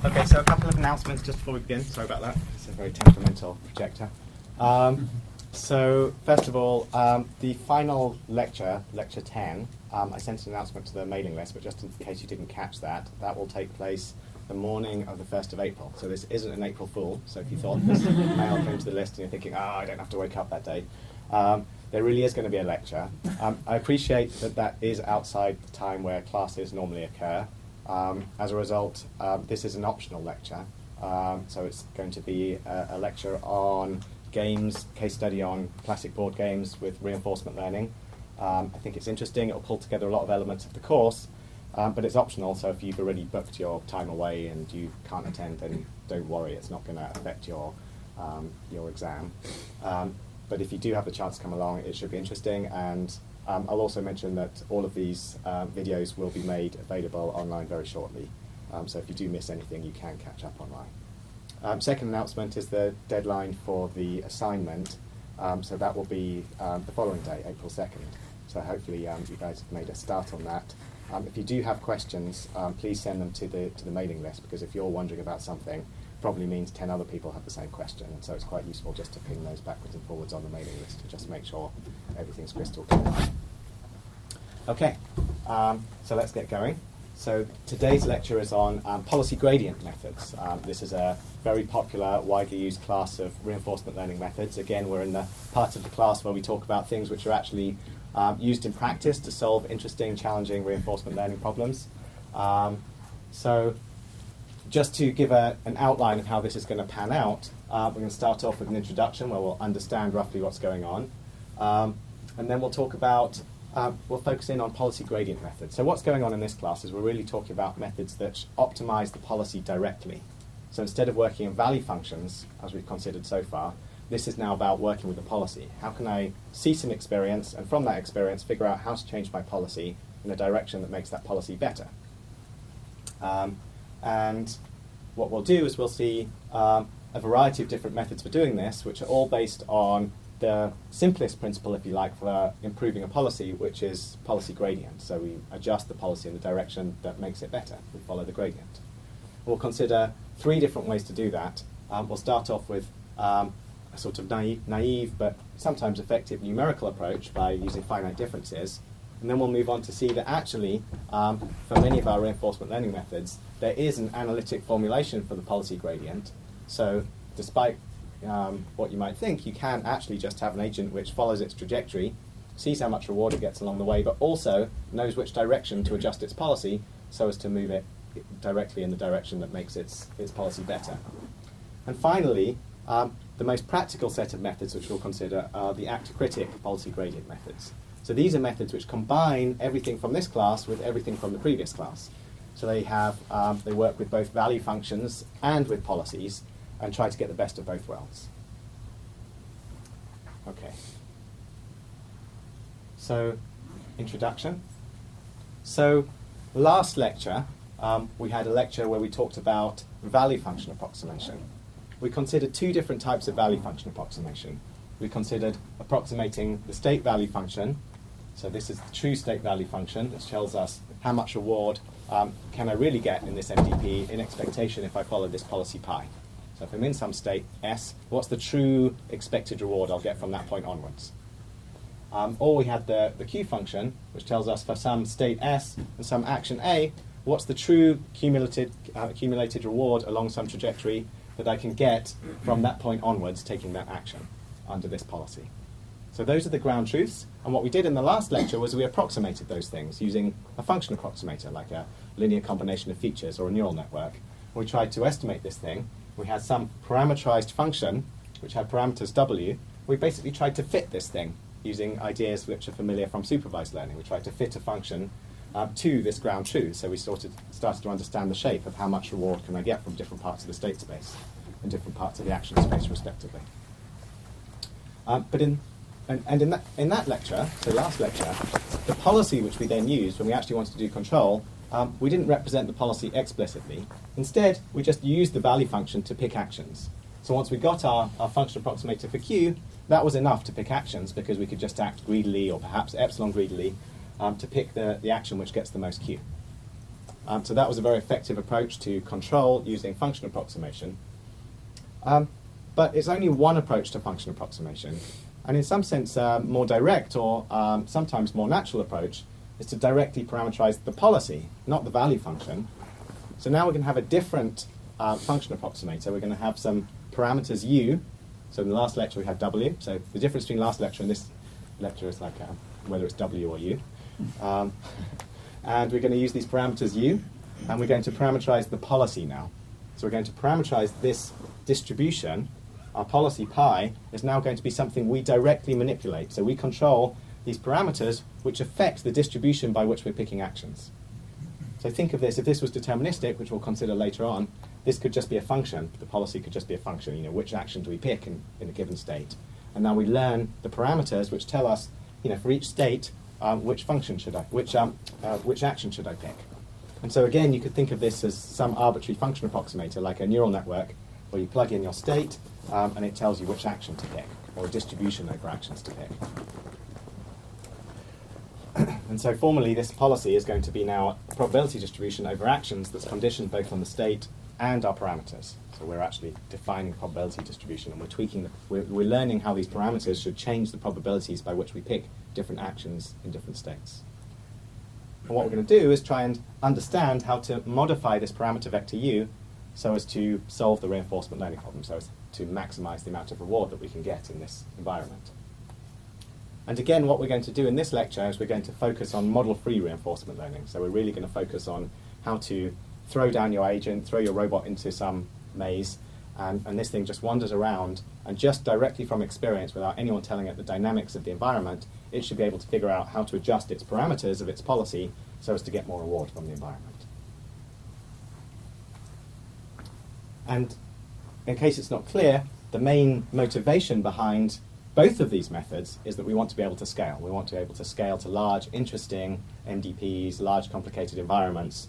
Okay, so a couple of announcements just before we begin. Sorry about that. It's a very temperamental projector. So first of all, the final lecture, Lecture 10, I sent an announcement to the mailing list, but just in case you didn't catch that, that will take place the morning of the 1st of April. So this isn't an April Fool, so if you thought this mail came to the list and you're thinking, I don't have to wake up that day, there really is going to be a lecture. I appreciate that that is outside the time where classes normally occur. As a result, this is an optional lecture, so it's going to be a lecture on games, case study on classic board games with reinforcement learning. I think it's interesting. It'll pull together a lot of elements of the course, but it's optional, so if you've already booked your time away and you can't attend, then don't worry, it's not going to affect your exam. But if you do have the chance to come along, it should be interesting, and I'll also mention that all of these videos will be made available online very shortly. So if you do miss anything, you can catch up online. Second announcement is the deadline for the assignment. So that will be the following day, April 2nd. So hopefully you guys have made a start on that. If you do have questions, please send them to the mailing list, because if you're wondering about something, probably means 10 other people have the same question, and so it's quite useful just to ping those backwards and forwards on the mailing list to just make sure everything's crystal clear. Okay, so let's get going. So today's lecture is on policy gradient methods. This is a very popular, widely used class of reinforcement learning methods. Again, we're in the part of the class where we talk about things which are actually used in practice to solve interesting, challenging reinforcement learning problems. So just to give an outline of how this is going to pan out, we're going to start off with an introduction where we'll understand roughly what's going on. And then we'll talk about, we'll focus in on policy gradient methods. So what's going on in this class is we're really talking about methods that optimize the policy directly. So instead of working in value functions, as we've considered so far, this is now about working with the policy. How can I see some experience, and from that experience figure out how to change my policy in a direction that makes that policy better? And what we'll do is we'll see a variety of different methods for doing this, which are all based on the simplest principle, if you like, for improving a policy, which is policy gradient. So we adjust the policy in the direction that makes it better. We follow the gradient. We'll consider 3 different ways to do that. We'll start off with a sort of naive but sometimes effective numerical approach by using finite differences. And then we'll move on to see that actually, for many of our reinforcement learning methods, there is an analytic formulation for the policy gradient. So despite what you might think, you can actually just have an agent which follows its trajectory, sees how much reward it gets along the way, but also knows which direction to adjust its policy so as to move it directly in the direction that makes its policy better. And finally, the most practical set of methods which we'll consider are the actor-critic policy gradient methods. So these are methods which combine everything from this class with everything from the previous class. So they work with both value functions and with policies and try to get the best of both worlds. Okay. So, introduction. So, last lecture, we had a lecture where we talked about value function approximation. We considered 2 different types of value function approximation. We considered approximating the state value function. So this is the true state value function, which tells us how much reward can I really get in this MDP in expectation if I follow this policy pi. So if I'm in some state S, what's the true expected reward I'll get from that point onwards? Or we had the Q function, which tells us for some state S and some action A, what's the true accumulated reward along some trajectory that I can get from that point onwards taking that action under this policy. So those are the ground truths, and what we did in the last lecture was we approximated those things using a function approximator, like a linear combination of features or a neural network. We tried to estimate this thing. We had some parameterized function, which had parameters w. We basically tried to fit this thing using ideas which are familiar from supervised learning. We tried to fit a function to this ground truth, so we started to understand the shape of how much reward can I get from different parts of the state space and different parts of the action space, respectively. But in that lecture, so last lecture, the policy which we then used when we actually wanted to do control, we didn't represent the policy explicitly. Instead, we just used the value function to pick actions. So once we got our function approximator for Q, that was enough to pick actions because we could just act greedily or perhaps epsilon greedily to pick the action which gets the most Q. So that was a very effective approach to control using function approximation. But it's only one approach to function approximation. And in some sense, more direct or sometimes more natural approach is to directly parameterize the policy, not the value function. So now we're going to have a different function approximator. We're going to have some parameters u. So in the last lecture we had w. So the difference between last lecture and this lecture is like whether it's w or u. And we're going to use these parameters u, and we're going to parameterize the policy now. So we're going to parameterize this distribution. Our policy pi is now going to be something we directly manipulate. So we control these parameters which affect the distribution by which we're picking actions. So think of this, if this was deterministic, which we'll consider later on, this could just be a function. The policy could just be a function. You know, which action do we pick in a given state? And now we learn the parameters which tell us, you know, for each state, which action should I pick? And so again, you could think of this as some arbitrary function approximator, like a neural network, where you plug in your state, and it tells you which action to pick, or a distribution over actions to pick. And so formally, this policy is going to be now a probability distribution over actions that's conditioned both on the state and our parameters. So we're actually defining probability distribution, and we're tweaking, we're learning how these parameters should change the probabilities by which we pick different actions in different states. And what we're going to do is try and understand how to modify this parameter vector u so as to solve the reinforcement learning problem, so as to maximize the amount of reward that we can get in this environment. And again, what we're going to do in this lecture is we're going to focus on model-free reinforcement learning. So we're really going to focus on how to throw down your agent, throw your robot into some maze, and this thing just wanders around, and just directly from experience, without anyone telling it the dynamics of the environment, it should be able to figure out how to adjust its parameters of its policy so as to get more reward from the environment. And in case it's not clear, the main motivation behind both of these methods is that we want to be able to scale. We want to be able to scale to large, interesting MDPs, large, complicated environments,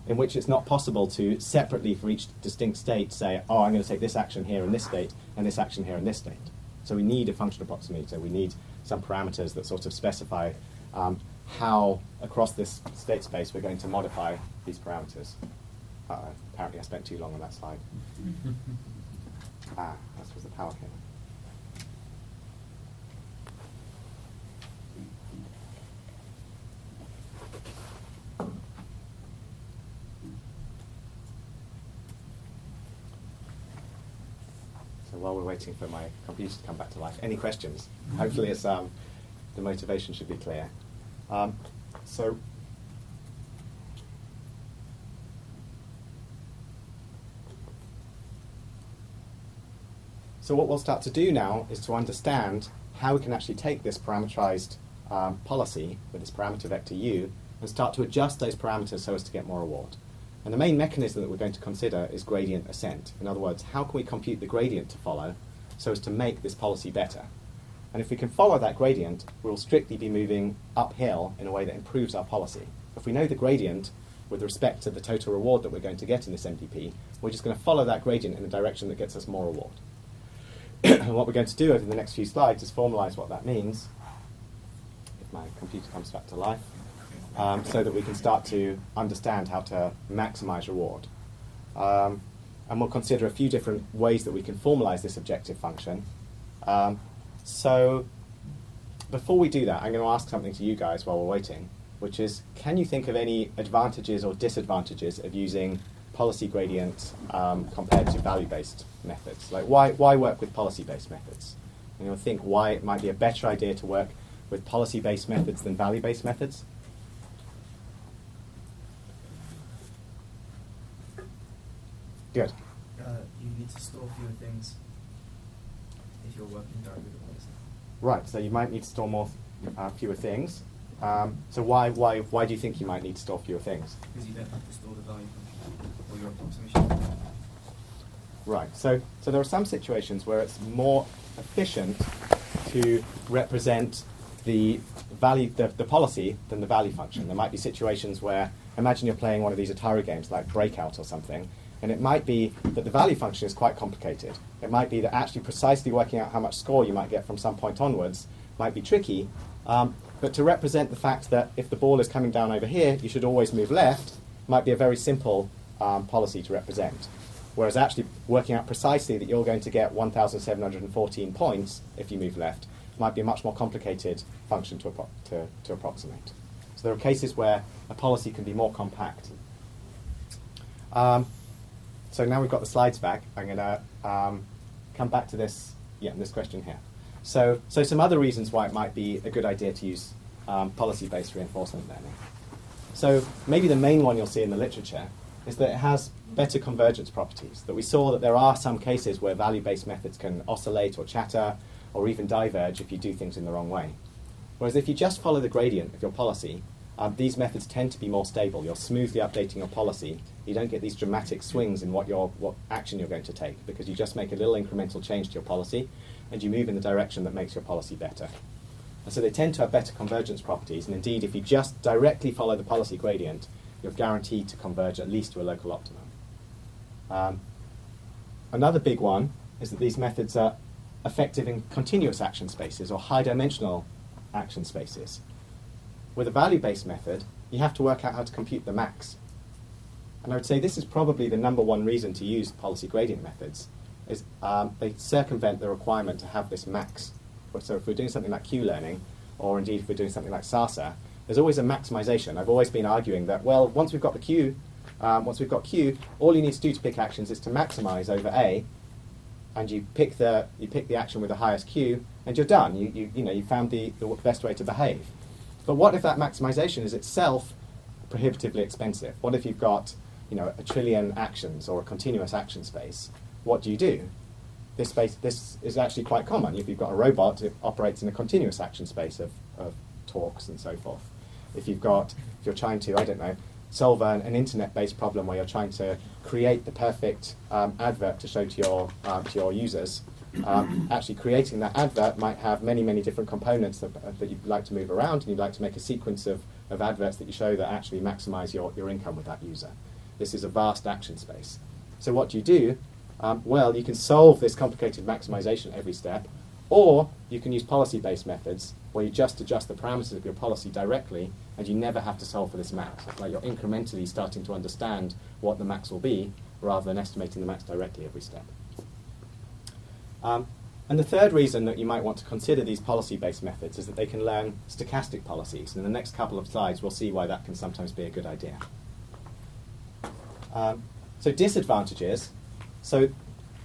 in which it's not possible to separately for each distinct state say, oh, I'm going to take this action here in this state, and this action here in this state. So we need a function approximator. We need some parameters that sort of specify how, across this state space, we're going to modify these parameters. Apparently I spent too long on that slide. That was the power cable. So while we're waiting for my computer to come back to life, any questions? Hopefully it's, the motivation should be clear. So what we'll start to do now is to understand how we can actually take this parameterized policy with this parameter vector u and start to adjust those parameters so as to get more reward. And the main mechanism that we're going to consider is gradient ascent. In other words, how can we compute the gradient to follow so as to make this policy better? And if we can follow that gradient, we'll strictly be moving uphill in a way that improves our policy. If we know the gradient with respect to the total reward that we're going to get in this MDP, we're just going to follow that gradient in a direction that gets us more reward. And what we're going to do over the next few slides is formalize what that means, if my computer comes back to life, so that we can start to understand how to maximize reward. And we'll consider a few different ways that we can formalize this objective function. So before we do that, I'm going to ask something to you guys while we're waiting, which is, can you think of any advantages or disadvantages of using policy gradients compared to value-based methods? Like, why work with policy-based methods? And you'll think why it might be a better idea to work with policy-based methods than value-based methods. Good. You need to store fewer things if you're working directly with the policy. Right, so you might need to store fewer things. So why do you think you might need to store fewer things? Because you don't have to store the value function or your approximation. Right, so there are some situations where it's more efficient to represent the value, the policy, than the value function. There might be situations where, imagine you're playing one of these Atari games like Breakout or something, and it might be that the value function is quite complicated. It might be that actually precisely working out how much score you might get from some point onwards might be tricky, but to represent the fact that if the ball is coming down over here, you should always move left, might be a very simple policy to represent. Whereas actually working out precisely that you're going to get 1,714 points if you move left might be a much more complicated function to approximate. So there are cases where a policy can be more compact. So now we've got the slides back, I'm going to come back to this question here. So some other reasons why it might be a good idea to use policy-based reinforcement learning. So maybe the main one you'll see in the literature is that it has better convergence properties, that we saw that there are some cases where value-based methods can oscillate or chatter or even diverge if you do things in the wrong way. Whereas if you just follow the gradient of your policy, these methods tend to be more stable. You're smoothly updating your policy. You don't get these dramatic swings in what action you're going to take, because you just make a little incremental change to your policy and you move in the direction that makes your policy better. And so they tend to have better convergence properties, and indeed if you just directly follow the policy gradient, you're guaranteed to converge at least to a local optimum. Another big one is that these methods are effective in continuous action spaces or high-dimensional action spaces. With a value-based method, you have to work out how to compute the max. And I would say this is probably the number one reason to use policy gradient methods, is they circumvent the requirement to have this max. So if we're doing something like Q-learning, or indeed if we're doing something like SASA, there's always a maximization. I've always been arguing that, well, once we've got Q, all you need to do to pick actions is to maximize over A, and you pick the action with the highest Q, and you're done. You found the best way to behave. But what if that maximization is itself prohibitively expensive? What if you've got a trillion actions or a continuous action space? What do? This is actually quite common. If you've got a robot, it operates in a continuous action space of talks and so forth. If you're trying to, solve an internet-based problem where you're trying to create the perfect advert to show to your users, actually creating that advert might have many, many different components that you'd like to move around, and you'd like to make a sequence of adverts that you show that actually maximize your income with that user. This is a vast action space. So what do? Well, you can solve this complicated maximization every step, or you can use policy-based methods where you just adjust the parameters of your policy directly and you never have to solve for this max. It's like you're incrementally starting to understand what the max will be rather than estimating the max directly every step. And the third reason that you might want to consider these policy-based methods is that they can learn stochastic policies. And in the next couple of slides, we'll see why that can sometimes be a good idea. So disadvantages. So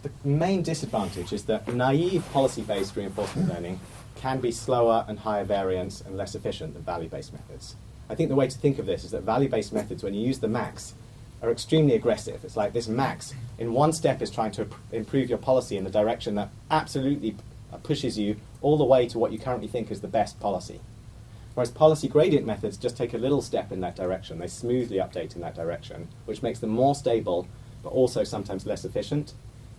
the main disadvantage is that naive policy-based reinforcement learning can be slower and higher variance and less efficient than value-based methods. I think the way to think of this is that value-based methods, when you use the max, are extremely aggressive. It's like this max in one step is trying to improve your policy in the direction that absolutely pushes you all the way to what you currently think is the best policy. Whereas policy gradient methods just take a little step in that direction. They smoothly update in that direction, which makes them more stable, but also sometimes less efficient.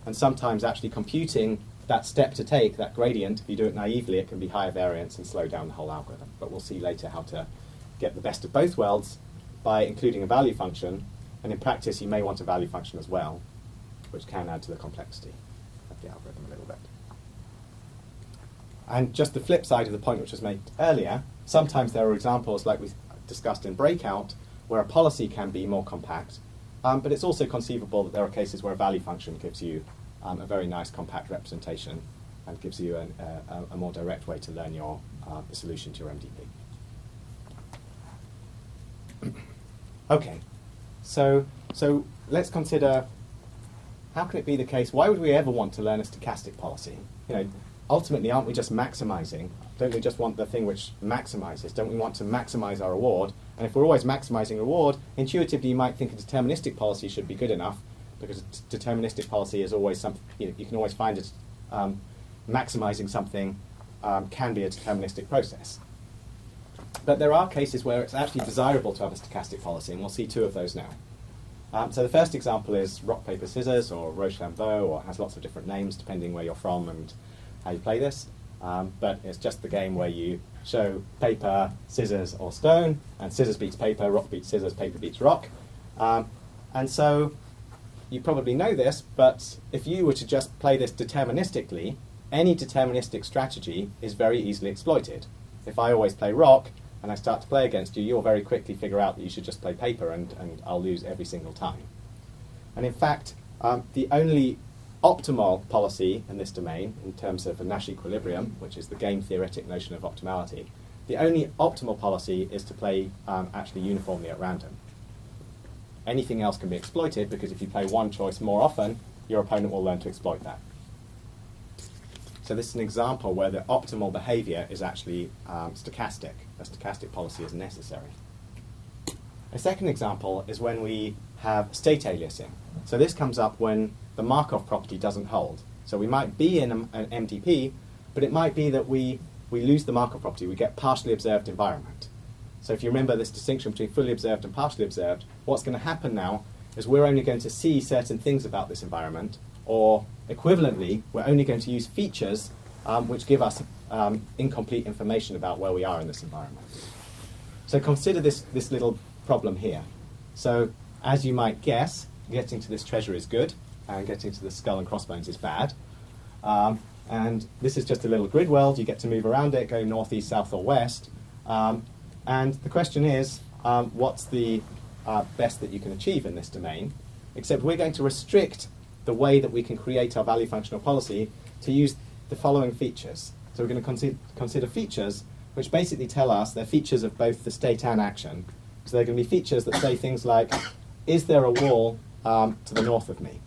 And sometimes actually computing that step to take, that gradient, if you do it naively, it can be higher variance and slow down the whole algorithm. But we'll see later how to get the best of both worlds by including a value function. And in practice, you may want a value function as well, which can add to the complexity of the algorithm a little bit. And just the flip side of the point which was made earlier, sometimes there are examples like we discussed in Breakout, where a policy can be more compact, but it's also conceivable that there are cases where a value function gives you a very nice compact representation and gives you a more direct way to learn the solution to your MDP. Okay, so let's how can it be the case, why would we ever want to learn a stochastic policy? Ultimately, aren't we just maximizing? Don't we just want the thing which maximizes? Don't we want to maximize our reward? And if we're always maximizing reward, intuitively you might think a deterministic policy should be good enough, because a deterministic policy is always something, you can always find it, maximizing something can be a deterministic process. But there are cases where it's actually desirable to have a stochastic policy, and we'll see two of those now. So the first example is rock, paper, scissors, or Rochambeau, or it has lots of different names depending where you're from and how you play this. But it's just the game where you show paper, scissors, or stone, and scissors beats paper, rock beats scissors, paper beats rock. And so you probably know this, but if you were to just play this deterministically, any deterministic strategy is very easily exploited. If I always play rock, and I start to play against you, you'll very quickly figure out that you should just play paper, and I'll lose every single time. And in fact, the only optimal policy in this domain, in terms of a Nash equilibrium, which is the game theoretic notion of optimality, the only optimal policy is to play actually uniformly at random. Anything else can be exploited, because if you play one choice more often, your opponent will learn to exploit that. So this is an example where the optimal behavior is actually stochastic. A stochastic policy is necessary. A second example is when we have state aliasing. So this comes up when the Markov property doesn't hold. So we might be in an MDP, but it might be that we lose the Markov property. We get partially observed environment. So if you remember this distinction between fully observed and partially observed, what's going to happen now is we're only going to see certain things about this environment, or equivalently, we're only going to use features which give us incomplete information about where we are in this environment. So consider this little problem here. So as you might guess, getting to this treasure is good, and getting to the skull and crossbones is bad. And this is just a little grid world. You get to move around it, go north, east, south, or west. And the question is, what's the best that you can achieve in this domain? Except we're going to restrict the way that we can create our value functional policy to use the following features. So we're going to consider features which basically tell us they're features of both the state and action. So they're going to be features that say things like, is there a wall to the north of me?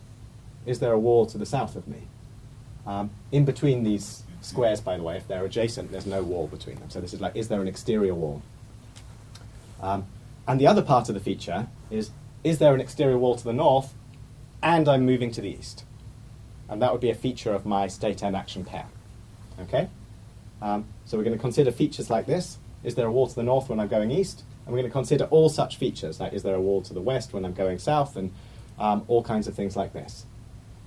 Is there a wall to the south of me? In between these squares, by the way, if they're adjacent, there's no wall between them. So this is like, is there an exterior wall? And the other part of the feature is there an exterior wall to the north, and I'm moving to the east? And that would be a feature of my state and action pair. Okay? So we're going to consider features like this. Is there a wall to the north when I'm going east? And we're going to consider all such features, like is there a wall to the west when I'm going south, and all kinds of things like this.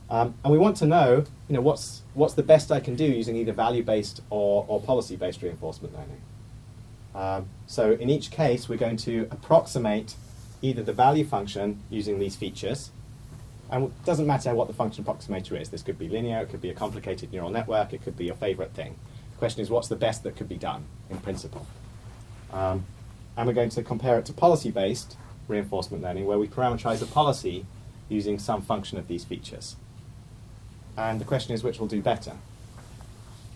And we want to know, what's the best I can do using either value-based or policy-based reinforcement learning. So in each case, we're going to approximate either the value function using these features, and it doesn't matter what the function approximator is. This could be linear, it could be a complicated neural network, it could be your favorite thing. The question is, what's the best that could be done in principle? And we're going to compare it to policy-based reinforcement learning, where we parameterize a policy using some function of these features. And the question is, which will do better?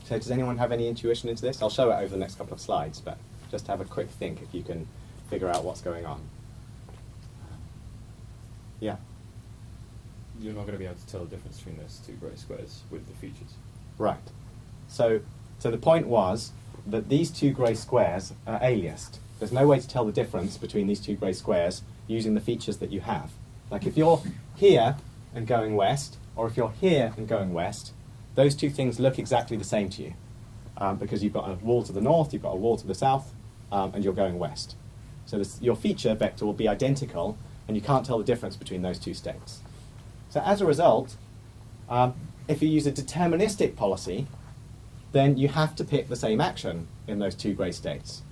So does anyone have any intuition into this? I'll show it over the next couple of slides, but just have a quick think if you can figure out what's going on. Yeah? You're not going to be able to tell the difference between those two grey squares with the features. Right. So the point was that these two grey squares are aliased. There's no way to tell the difference between these two grey squares using the features that you have. Like if you're here and going west, or if you're here and going west, those two things look exactly the same to you. Because you've got a wall to the north, you've got a wall to the south, and you're going west. So your feature vector will be identical, and you can't tell the difference between those two states. So as a result, if you use a deterministic policy, then you have to pick the same action in those two grey states.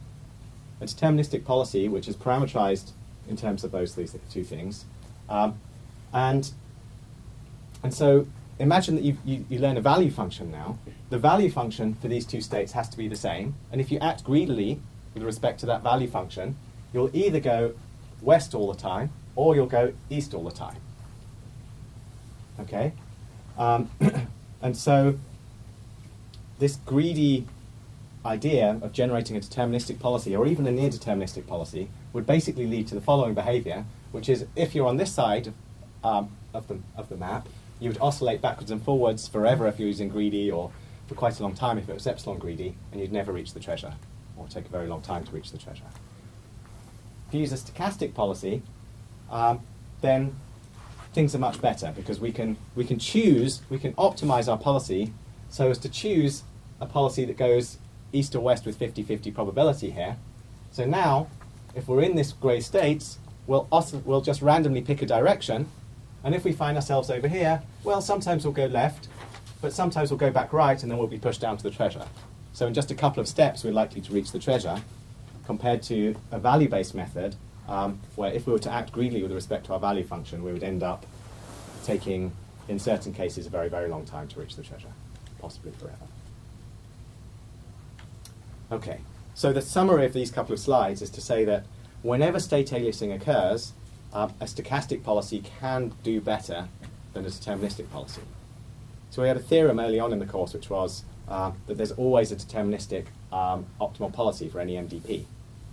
A deterministic policy, which is parameterized in terms of those two things. And so imagine that you learn a value function now. The value function for these two states has to be the same. And if you act greedily with respect to that value function, you'll either go west all the time, or you'll go east all the time. Okay? And so this greedy idea of generating a deterministic policy, or even a near deterministic policy, would basically lead to the following behavior, which is if you're on this side of the map, you would oscillate backwards and forwards forever if you're using greedy, or for quite a long time if it was epsilon greedy, and you'd never reach the treasure, or take a very long time to reach the treasure. If you use a stochastic policy, then things are much better, because we can optimize our policy so as to choose a policy that goes east or west with 50-50 probability here. So now, if we're in this grey states, we'll just randomly pick a direction, and if we find ourselves over here, well, sometimes we'll go left, but sometimes we'll go back right, and then we'll be pushed down to the treasure. So in just a couple of steps, we're likely to reach the treasure, compared to a value-based method, where if we were to act greedily with respect to our value function, we would end up taking, in certain cases, a very, very long time to reach the treasure, possibly forever. Okay, So the summary of these couple of slides is to say that whenever state aliasing occurs, a stochastic policy can do better than a deterministic policy. So we had a theorem early on in the course which was that there's always a deterministic optimal policy for any MDP.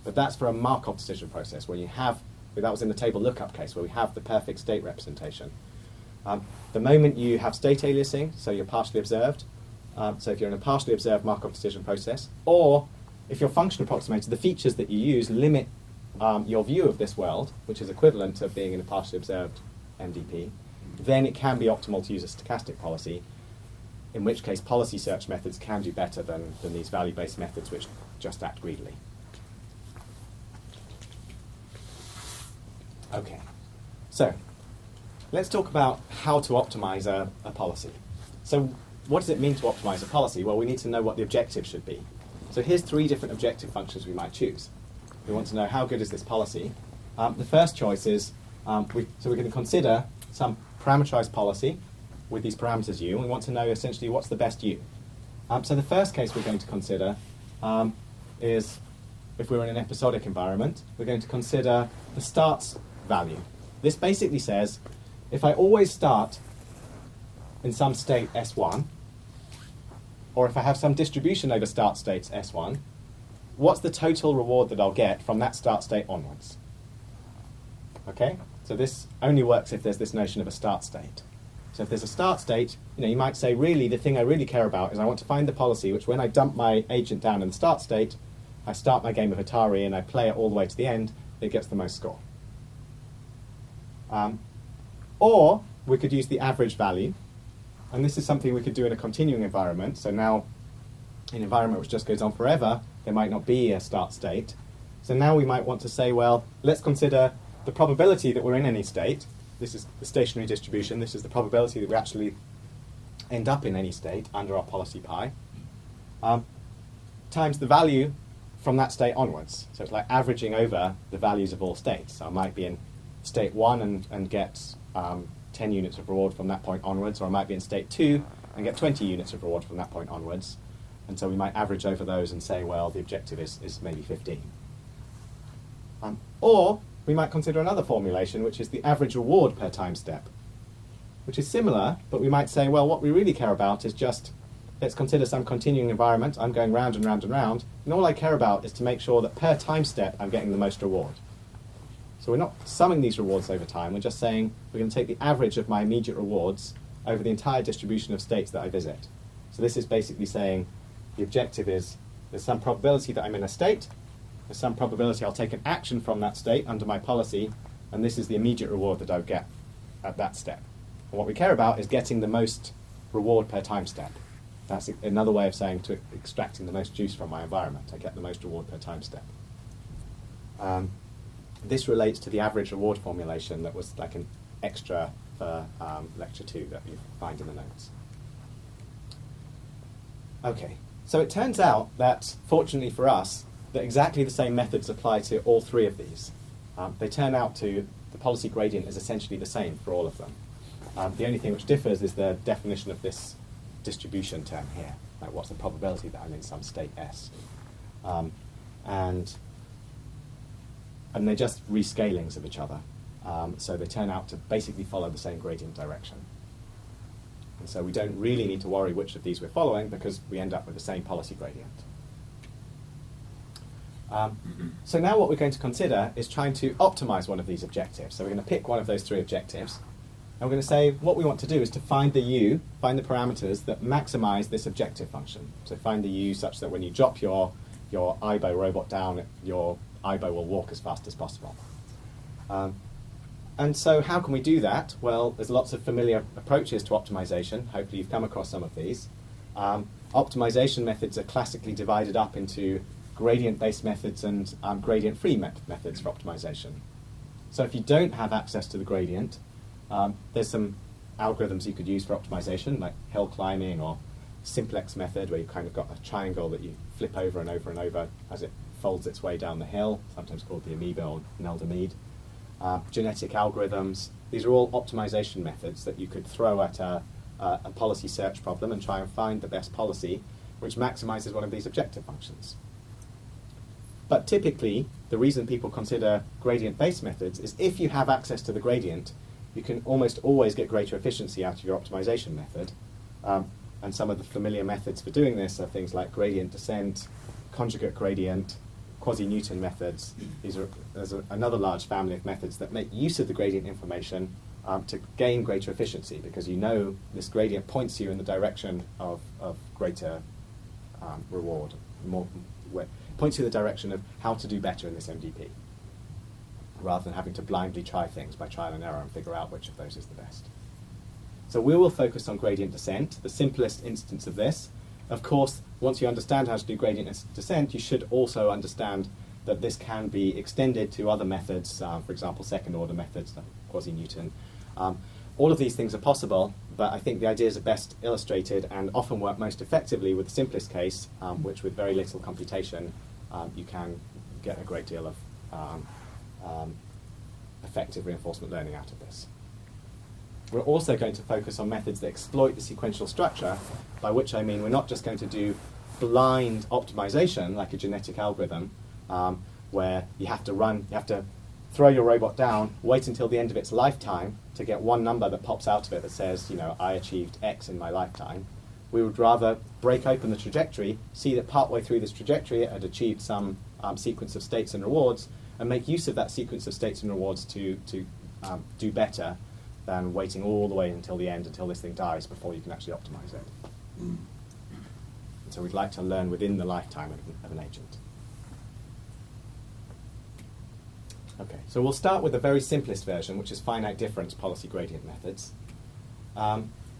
But that's for a Markov decision process where you have, that was in the table lookup case, where we have the perfect state representation. The moment you have state aliasing, so you're partially observed, so if you're in a partially observed Markov decision process, or if you're function approximated, the features that you use limit your view of this world, which is equivalent to being in a partially observed MDP, then it can be optimal to use a stochastic policy, in which case policy search methods can do better than these value-based methods which just act greedily. Okay, so let's talk about how to optimize a policy. So what does it mean to optimize a policy? Well, we need to know what the objective should be. So here's 3 different objective functions we might choose. We want to know how good is this policy. The first choice is, so we're going to consider some parameterized policy with these parameters u, and we want to know essentially what's the best u. So the first case we're going to consider is, if we're in an episodic environment, we're going to consider the starts value. This basically says, if I always start in some state S1, or if I have some distribution over start states S1, what's the total reward that I'll get from that start state onwards? Okay? So this only works if there's this notion of a start state. So if there's a start state, you might say, really, the thing I really care about is I want to find the policy which, when I dump my agent down in the start state, I start my game of Atari and I play it all the way to the end, it gets the most score. Or we could use the average value, and this is something we could do in a continuing environment. So now, in an environment which just goes on forever, there might not be a start state. So now we might want to say, well, let's consider the probability that we're in any state. This is the stationary distribution. This is the probability that we actually end up in any state under our policy pi, times the value from that state onwards. So it's like averaging over the values of all states. So I might be in state 1 and get 10 units of reward from that point onwards, or I might be in state 2 and get 20 units of reward from that point onwards. And so we might average over those and say, well, the objective is maybe 15. Or we might consider another formulation, which is the average reward per time step, which is similar, but we might say, well, what we really care about is just, let's consider some continuing environment. I'm going round and round and round, and all I care about is to make sure that per time step I'm getting the most reward. So we're not summing these rewards over time, we're just saying we're going to take the average of my immediate rewards over the entire distribution of states that I visit. So this is basically saying the objective is there's some probability that I'm in a state, there's some probability I'll take an action from that state under my policy, and this is the immediate reward that I'll get at that step. And what we care about is getting the most reward per time step. That's another way of saying to extracting the most juice from my environment. I get the most reward per time step. This relates to the average reward formulation that was like an extra for lecture 2 that you find in the notes. Okay, so it turns out that, fortunately for us, that exactly the same methods apply to all 3 of these. They turn out to, the policy gradient is essentially the same for all of them. The only thing which differs is the definition of this distribution term here, like what's the probability that I'm in some state S. And they're just rescalings of each other. So they turn out to basically follow the same gradient direction. And so we don't really need to worry which of these we're following because we end up with the same policy gradient. So now what we're going to consider is trying to optimize one of these objectives. So we're going to pick one of those 3 objectives. And we're going to say what we want to do is to find the u, find the parameters that maximize this objective function. So find the u such that when you drop your IBO robot down, your IBO will walk as fast as possible. And so how can we do that? Well, there's lots of familiar approaches to optimization. Hopefully you've come across some of these. Optimization methods are classically divided up into gradient-based methods and gradient-free methods for optimization. So if you don't have access to the gradient, there's some algorithms you could use for optimization, like hill climbing or simplex method, where you've kind of got a triangle that you flip over and over and over as it folds its way down the hill, sometimes called the amoeba or Nelda-Mead. Genetic algorithms, these are all optimization methods that you could throw at a policy search problem and try and find the best policy which maximizes one of these objective functions. But typically, the reason people consider gradient-based methods is if you have access to the gradient, you can almost always get greater efficiency out of your optimization method. And some of the familiar methods for doing this are things like gradient descent, conjugate gradient, quasi-Newton methods. There's another large family of methods that make use of the gradient information to gain greater efficiency, because you know this gradient points you in the direction of greater reward, points you in the direction of how to do better in this MDP, rather than having to blindly try things by trial and error and figure out which of those is the best. So we will focus on gradient descent, the simplest instance of this. Of course, once you understand how to do gradient descent, you should also understand that this can be extended to other methods, for example, second-order methods, like quasi-Newton. All of these things are possible, but I think the ideas are best illustrated and often work most effectively with the simplest case, which with very little computation, you can get a great deal of effective reinforcement learning out of this. We're also going to focus on methods that exploit the sequential structure, by which I mean we're not just going to do blind optimization like a genetic algorithm, where you have to throw your robot down, wait until the end of its lifetime to get one number that pops out of it that says, I achieved X in my lifetime. We would rather break open the trajectory, see that partway through this trajectory it had achieved some sequence of states and rewards, and make use of that sequence of states and rewards to do better than waiting all the way until the end, until this thing dies, before you can actually optimize it. And so we'd like to learn within the lifetime of an agent. Okay, so we'll start with the very simplest version, which is finite difference policy gradient methods.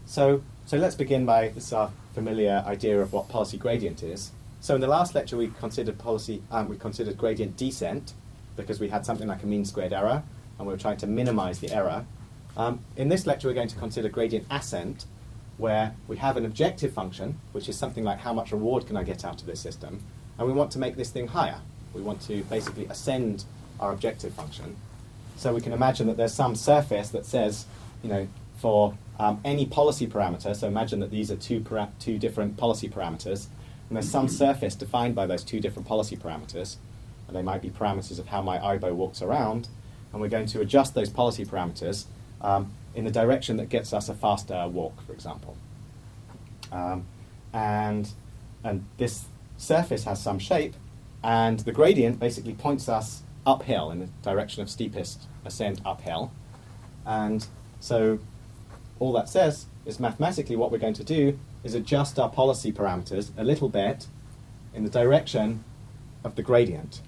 So let's begin by this familiar idea of what policy gradient is. So in the last lecture we considered gradient descent, because we had something like a mean squared error, and we were trying to minimize the error. In this lecture we're going to consider gradient ascent, where we have an objective function, which is something like how much reward can I get out of this system, and we want to make this thing higher. We want to basically ascend our objective function. So we can imagine that there's some surface that says, for any policy parameter, so imagine that these are two different policy parameters, and there's some surface defined by those two different policy parameters, and they might be parameters of how my IBO walks around, and we're going to adjust those policy parameters in the direction that gets us a faster walk, for example. And this surface has some shape, and the gradient basically points us uphill in the direction of steepest ascent uphill. And so all that says is mathematically what we're going to do is adjust our policy parameters a little bit in the direction of the gradient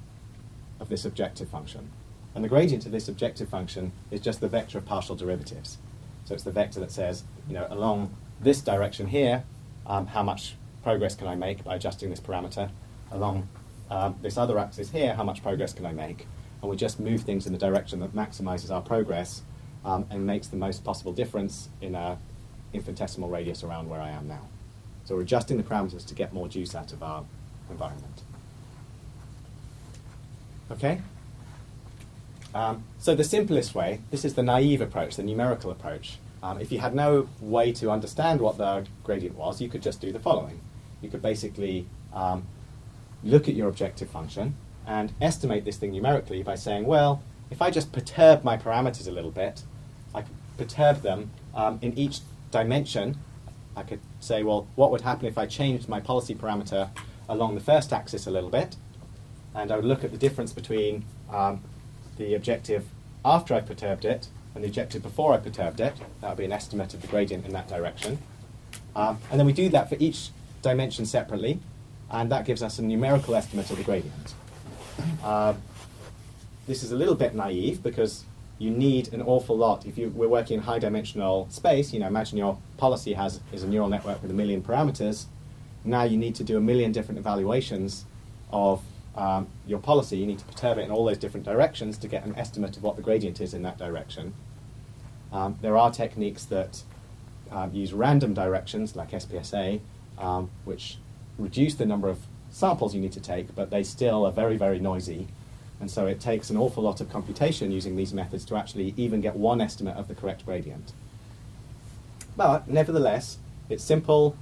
of this objective function. And the gradient of this objective function is just the vector of partial derivatives. So it's the vector that says, along this direction here, how much progress can I make by adjusting this parameter? Along this other axis here, how much progress can I make? And we just move things in the direction that maximizes our progress and makes the most possible difference in an infinitesimal radius around where I am now. So we're adjusting the parameters to get more juice out of our environment. Okay? So the simplest way, this is the naive approach, the numerical approach. If you had no way to understand what the gradient was, you could just do the following. You could basically look at your objective function and estimate this thing numerically by saying, well, if I just perturb my parameters a little bit, I could perturb them in each dimension. I could say, well, what would happen if I changed my policy parameter along the first axis a little bit? And I would look at the difference between the objective after I perturbed it and the objective before I perturbed it. That would be an estimate of the gradient in that direction. And then we do that for each dimension separately, and that gives us a numerical estimate of the gradient. This is a little bit naive because you need an awful lot. If we're working in high-dimensional space, imagine your policy is a neural network with 1 million parameters. Now you need to do 1 million different evaluations of your policy. You need to perturb it in all those different directions to get an estimate of what the gradient is in that direction. There are techniques that use random directions, like SPSA, which reduce the number of samples you need to take, but they still are very, very noisy. And so it takes an awful lot of computation using these methods to actually even get one estimate of the correct gradient. But nevertheless, it's simple.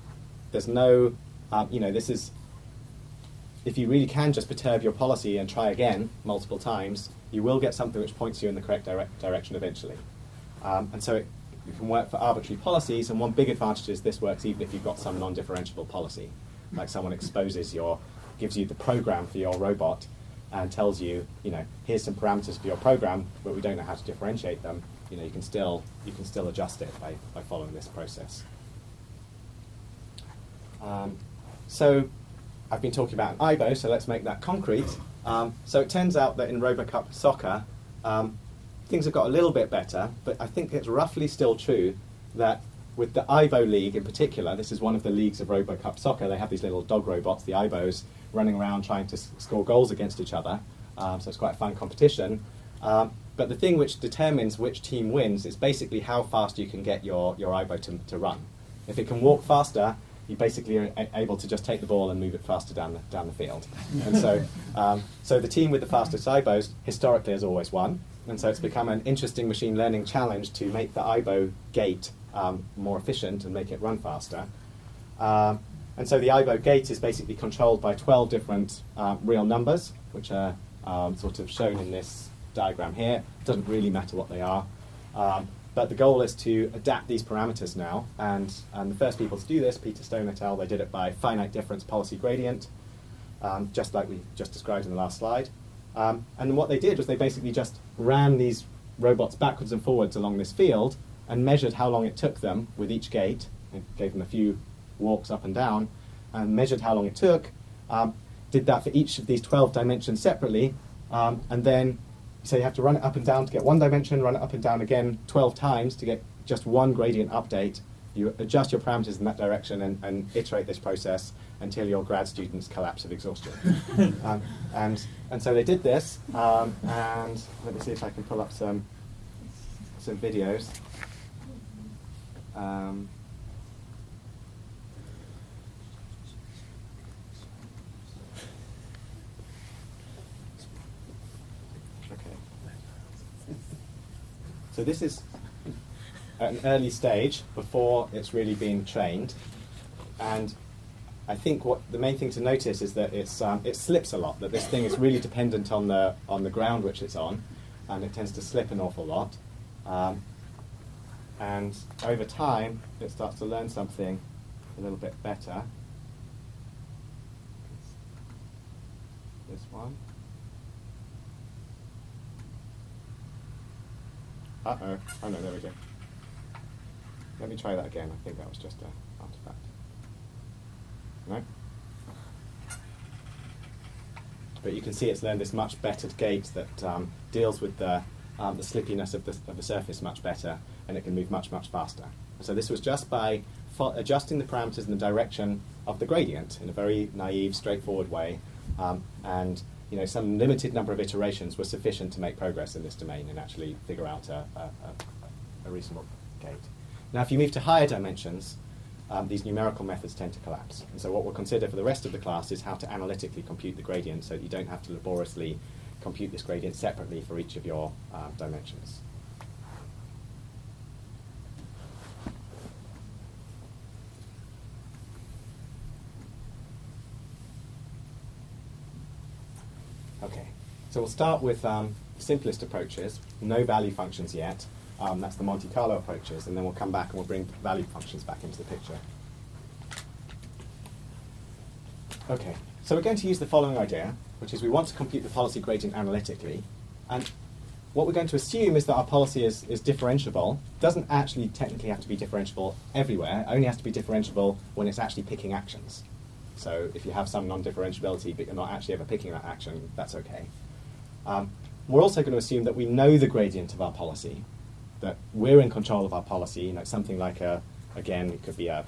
There's no, this is if you really can just perturb your policy and try again multiple times, you will get something which points you in the correct direction eventually. And so it can work for arbitrary policies, and one big advantage is this works even if you've got some non-differentiable policy. Like someone gives you the program for your robot and tells you, here's some parameters for your program, but we don't know how to differentiate them. You can still adjust it by following this process. So I've been talking about an IBO, so let's make that concrete. So it turns out that in RoboCup Soccer, things have got a little bit better, but I think it's roughly still true that with the IBO League in particular, this is one of the leagues of RoboCup Soccer, they have these little dog robots, the IBOs, running around trying to score goals against each other. So it's quite a fun competition. But the thing which determines which team wins is basically how fast you can get your IBO to run. If it can walk faster, you basically are able to just take the ball and move it faster down the field. And so the team with the fastest IBOs historically has always won. And so it's become an interesting machine learning challenge to make the IBO gate more efficient and make it run faster. And so the IBO gate is basically controlled by 12 different real numbers, which are sort of shown in this diagram here. It doesn't really matter what they are. But the goal is to adapt these parameters now. And the first people to do this, Peter Stone et al., they did it by finite difference policy gradient, just like we just described in the last slide. And what they did was they basically just ran these robots backwards and forwards along this field and measured how long it took them with each gate. It gave them a few walks up and down and measured how long it took. Did that for each of these 12 dimensions separately. And then, so you have to run it up and down to get one dimension, run it up and down again 12 times to get just one gradient update. You adjust your parameters in that direction and iterate this process until your grad students collapse of exhaustion. And so they did this, and let me see if I can pull up some videos. So this is at an early stage before it's really been trained, and I think what the main thing to notice is that it slips a lot. That this thing is really dependent on the ground which it's on, and it tends to slip an awful lot. And over time, it starts to learn something a little bit better. This one. Uh-oh. Oh no, there we go. Let me try that again. I think that was just an artifact. No? But you can see it's learned this much better gate that deals with the slippiness of the surface much better, and it can move much, much faster. So this was just by adjusting the parameters in the direction of the gradient in a very naive, straightforward way, and some limited number of iterations were sufficient to make progress in this domain and actually figure out a reasonable gate. Now, if you move to higher dimensions, these numerical methods tend to collapse. And so what we'll consider for the rest of the class is how to analytically compute the gradient so that you don't have to laboriously compute this gradient separately for each of your dimensions. Okay, so we'll start with the simplest approaches, no value functions yet. That's the Monte Carlo approaches, and then we'll come back and we'll bring value functions back into the picture. Okay, so we're going to use the following idea, which is we want to compute the policy gradient analytically, and what we're going to assume is that our policy is differentiable. It doesn't actually technically have to be differentiable everywhere, it only has to be differentiable when it's actually picking actions. So if you have some non-differentiability but you're not actually ever picking that action, that's okay. We're also going to assume that we know the gradient of our policy, that we're in control of our policy, something like again, it could be a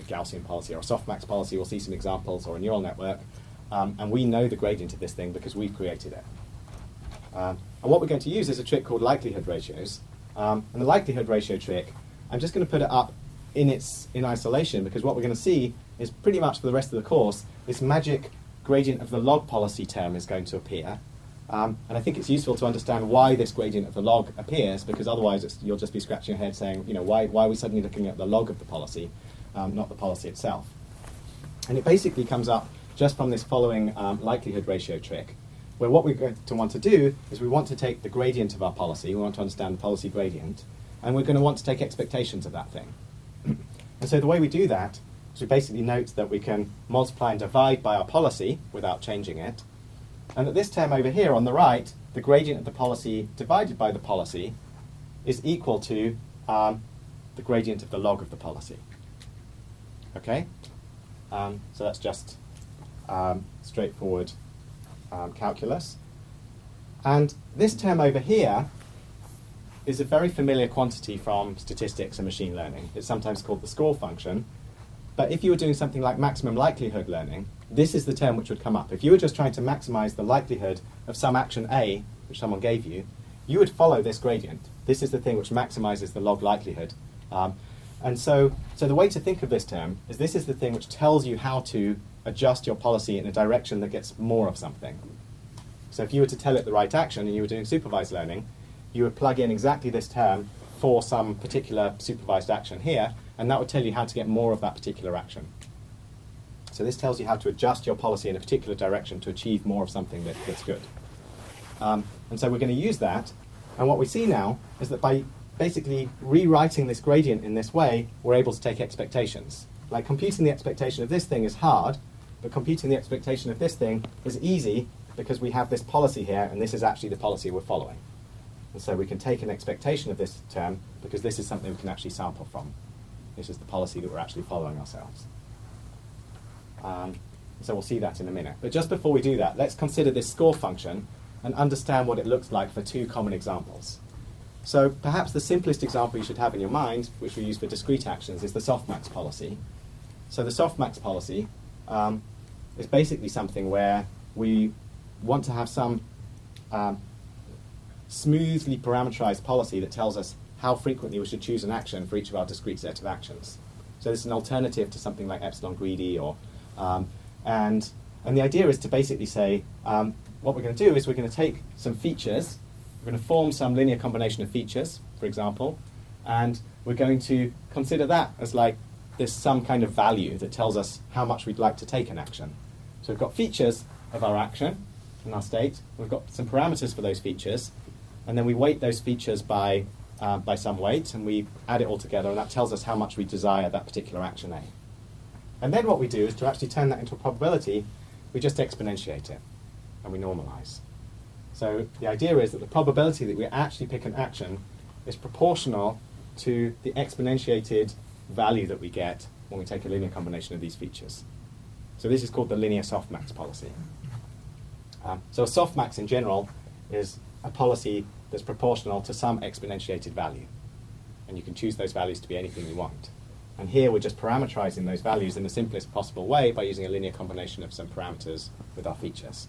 Gaussian policy or a softmax policy, we'll see some examples, or a neural network, and we know the gradient of this thing because we've created it. And what we're going to use is a trick called likelihood ratios. And the likelihood ratio trick, I'm just going to put it up in isolation, because what we're going to see is pretty much for the rest of the course, this magic gradient of the log policy term is going to appear. And I think it's useful to understand why this gradient of the log appears, because otherwise you'll just be scratching your head saying, why are we suddenly looking at the log of the policy, not the policy itself. And it basically comes up just from this following likelihood ratio trick, where what we're going to want to do is we want to take the gradient of our policy, we want to understand the policy gradient, and we're going to want to take expectations of that thing. And so the way we do that is we basically note that we can multiply and divide by our policy without changing it, and that this term over here on the right, the gradient of the policy divided by the policy, is equal to the gradient of the log of the policy. Okay? So that's just straightforward calculus. And this term over here is a very familiar quantity from statistics and machine learning. It's sometimes called the score function. But if you were doing something like maximum likelihood learning, this is the term which would come up. If you were just trying to maximize the likelihood of some action A, which someone gave you, you would follow this gradient. This is the thing which maximizes the log likelihood. And so the way to think of this term is this is the thing which tells you how to adjust your policy in a direction that gets more of something. So if you were to tell it the right action and you were doing supervised learning, you would plug in exactly this term for some particular supervised action here, and that would tell you how to get more of that particular action. So this tells you how to adjust your policy in a particular direction to achieve more of something that's good. And so we're going to use that, and what we see now is that by basically rewriting this gradient in this way, we're able to take expectations. Like computing the expectation of this thing is hard, but computing the expectation of this thing is easy because we have this policy here, and this is actually the policy we're following. And so we can take an expectation of this term because this is something we can actually sample from. This is the policy that we're actually following ourselves. So we'll see that in a minute. But just before we do that, let's consider this score function and understand what it looks like for two common examples. So perhaps the simplest example you should have in your mind, which we use for discrete actions, is the softmax policy. So the softmax policy is basically something where we want to have some smoothly parameterized policy that tells us how frequently we should choose an action for each of our discrete set of actions. So this is an alternative to something like epsilon greedy, or and the idea is to basically say what we're going to do is we're going to take some features, we're going to form some linear combination of features, for example, and we're going to consider that as like this some kind of value that tells us how much we'd like to take an action. So we've got features of our action in our state, we've got some parameters for those features, and then we weight those features by some weight, and we add it all together, and that tells us how much we desire that particular action A. And then what we do is to actually turn that into a probability, we just exponentiate it, and we normalize. So the idea is that the probability that we actually pick an action is proportional to the exponentiated value that we get when we take a linear combination of these features. So this is called the linear softmax policy. So a softmax in general is a policy that's proportional to some exponentiated value. And you can choose those values to be anything you want. And here we're just parameterizing those values in the simplest possible way by using a linear combination of some parameters with our features.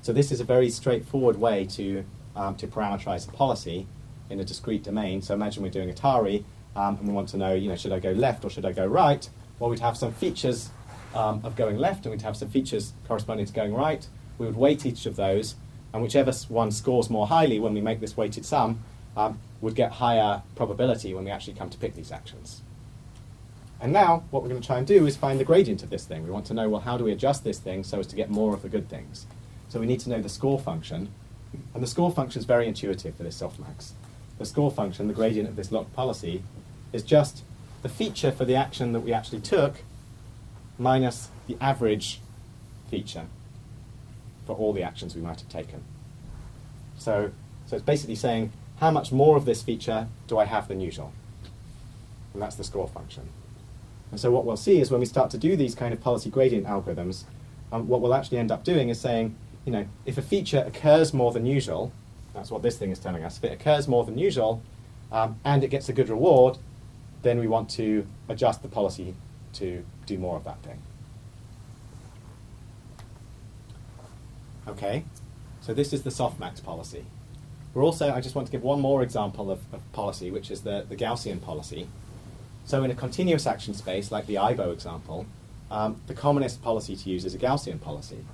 So this is a very straightforward way to parameterize a policy in a discrete domain. So imagine we're doing Atari, and we want to know, should I go left or should I go right? Well, we'd have some features of going left, and we'd have some features corresponding to going right. We would weight each of those, and whichever one scores more highly when we make this weighted sum would get higher probability when we actually come to pick these actions. And now, what we're going to try and do is find the gradient of this thing. We want to know, well, how do we adjust this thing so as to get more of the good things? So we need to know the score function, and the score function is very intuitive for this softmax. The score function, the gradient of this locked policy, is just the feature for the action that we actually took minus the average feature for all the actions we might have taken. So it's basically saying, how much more of this feature do I have than usual? And that's the score function. And so what we'll see is when we start to do these kind of policy gradient algorithms, what we'll actually end up doing is saying, if a feature occurs more than usual, that's what this thing is telling us, if it occurs more than usual, and it gets a good reward, then we want to adjust the policy to do more of that thing. Okay, so this is the softmax policy. I just want to give one more example of policy, which is the Gaussian policy. So in a continuous action space, like the IBO example, the commonest policy to use is a Gaussian policy.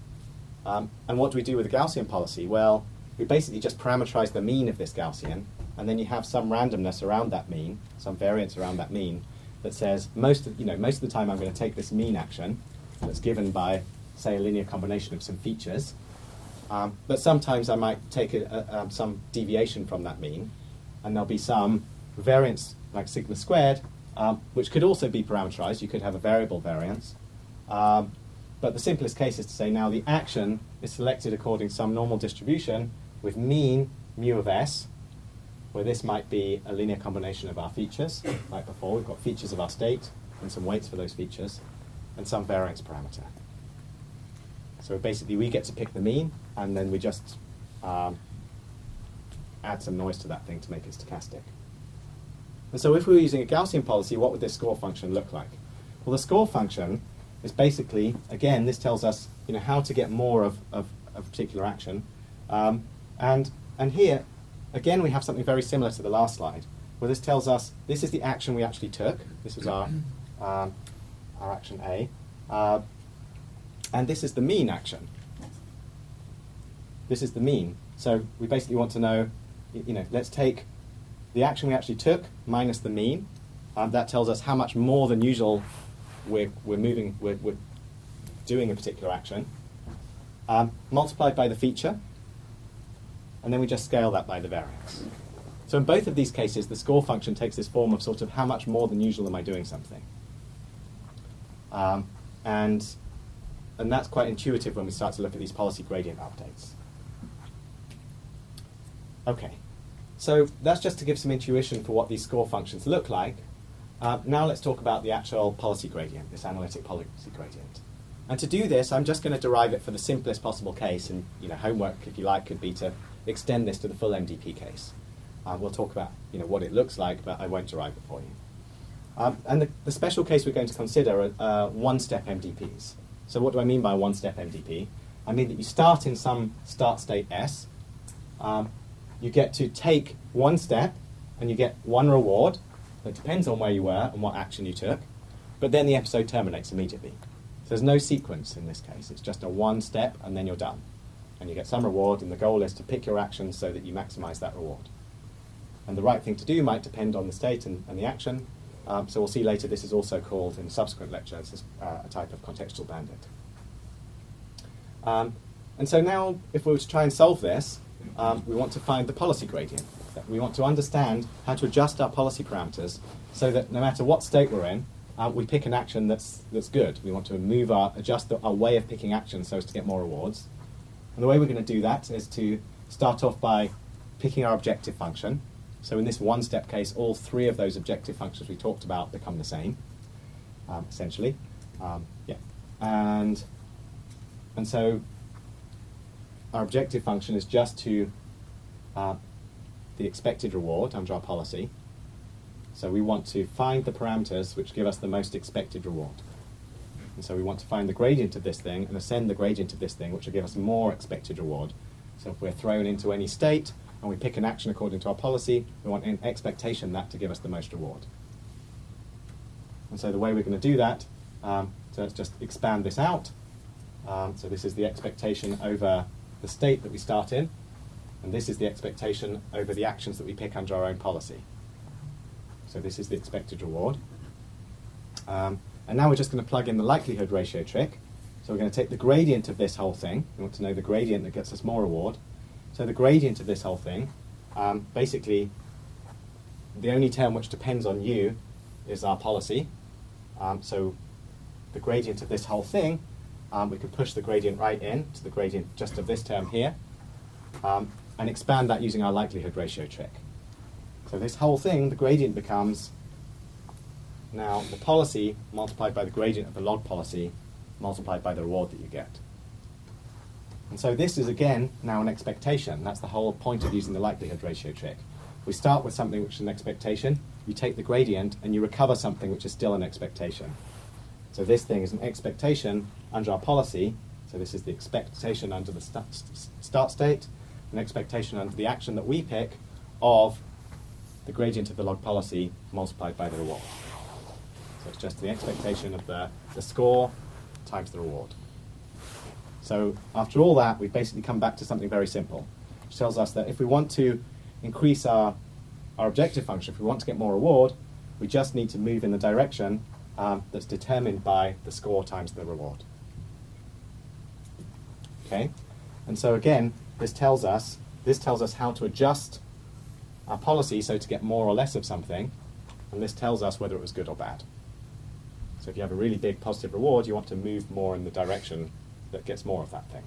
And what do we do with a Gaussian policy? Well, we basically just parameterize the mean of this Gaussian, and then you have some randomness around that mean, some variance around that mean, that says most of the time I'm going to take this mean action, that's given by, say, a linear combination of some features. But sometimes I might take some deviation from that mean, and there'll be some variance like sigma squared, which could also be parameterized. You could have a variable variance. But the simplest case is to say now the action is selected according to some normal distribution with mean mu of s, where this might be a linear combination of our features. Like before, we've got features of our state and some weights for those features, and some variance parameter. So basically we get to pick the mean, and then we just add some noise to that thing to make it stochastic. And so if we were using a Gaussian policy, what would this score function look like? Well, the score function is basically, again, this tells us how to get more of a particular action. And here, again, we have something very similar to the last slide, where this tells us this is the action we actually took. This was our action A. And this is the mean action. This is the mean. So we basically want to know, let's take the action we actually took minus the mean. That tells us how much more than usual we're doing a particular action. Multiplied by the feature. And then we just scale that by the variance. So in both of these cases, the score function takes this form of sort of how much more than usual am I doing something. And that's quite intuitive when we start to look at these policy gradient updates. Okay, so that's just to give some intuition for what these score functions look like. Now let's talk about the actual policy gradient, this analytic policy gradient. And to do this, I'm just going to derive it for the simplest possible case, and homework, if you like, could be to extend this to the full MDP case. We'll talk about what it looks like, but I won't derive it for you. And the special case we're going to consider are one-step MDPs. So what do I mean by one-step MDP? I mean that you start in some start state S. You get to take one step, and you get one reward. It depends on where you were and what action you took. But then the episode terminates immediately. So there's no sequence in this case. It's just a one step, and then you're done. And you get some reward, and the goal is to pick your actions so that you maximize that reward. And the right thing to do might depend on the state and the action. So we'll see later this is also called, in a subsequent lecture, as a type of contextual bandit. And so now, if we were to try and solve this, we want to find the policy gradient. We want to understand how to adjust our policy parameters so that no matter what state we're in, we pick an action that's good. We want to adjust our way of picking actions so as to get more rewards. And the way we're going to do that is to start off by picking our objective function. So in this one-step case, all three of those objective functions we talked about become the same, essentially. And so our objective function is just to the expected reward under our policy. So we want to find the parameters which give us the most expected reward. And so we want to find the gradient of this thing and ascend the gradient of this thing, which will give us more expected reward. So if we're thrown into any state and we pick an action according to our policy, we want an expectation that to give us the most reward. And so the way we're going to do that, so let's just expand this out. So this is the expectation over the state that we start in, and this is the expectation over the actions that we pick under our own policy. So this is the expected reward. And now we're just going to plug in the likelihood ratio trick. So we're going to take the gradient of this whole thing. We want to know the gradient that gets us more reward. So the gradient of this whole thing, basically, the only term which depends on u is our policy. So the gradient of this whole thing, we could push the gradient right in to the gradient just of this term here, and expand that using our likelihood ratio trick. So this whole thing, the gradient becomes now the policy multiplied by the gradient of the log policy multiplied by the reward that you get. And so this is, again, now an expectation. That's the whole point of using the likelihood ratio trick. We start with something which is an expectation, you take the gradient, and you recover something which is still an expectation. So this thing is an expectation under our policy. So this is the expectation under the start state, an expectation under the action that we pick of the gradient of the log policy multiplied by the reward. So it's just the expectation of the score times the reward. So after all that, we've basically come back to something very simple, which tells us that if we want to increase our objective function, if we want to get more reward, we just need to move in the direction that's determined by the score times the reward. Okay, and so again, this tells us how to adjust our policy so to get more or less of something, and this tells us whether it was good or bad. So if you have a really big positive reward, you want to move more in the direction that gets more of that thing.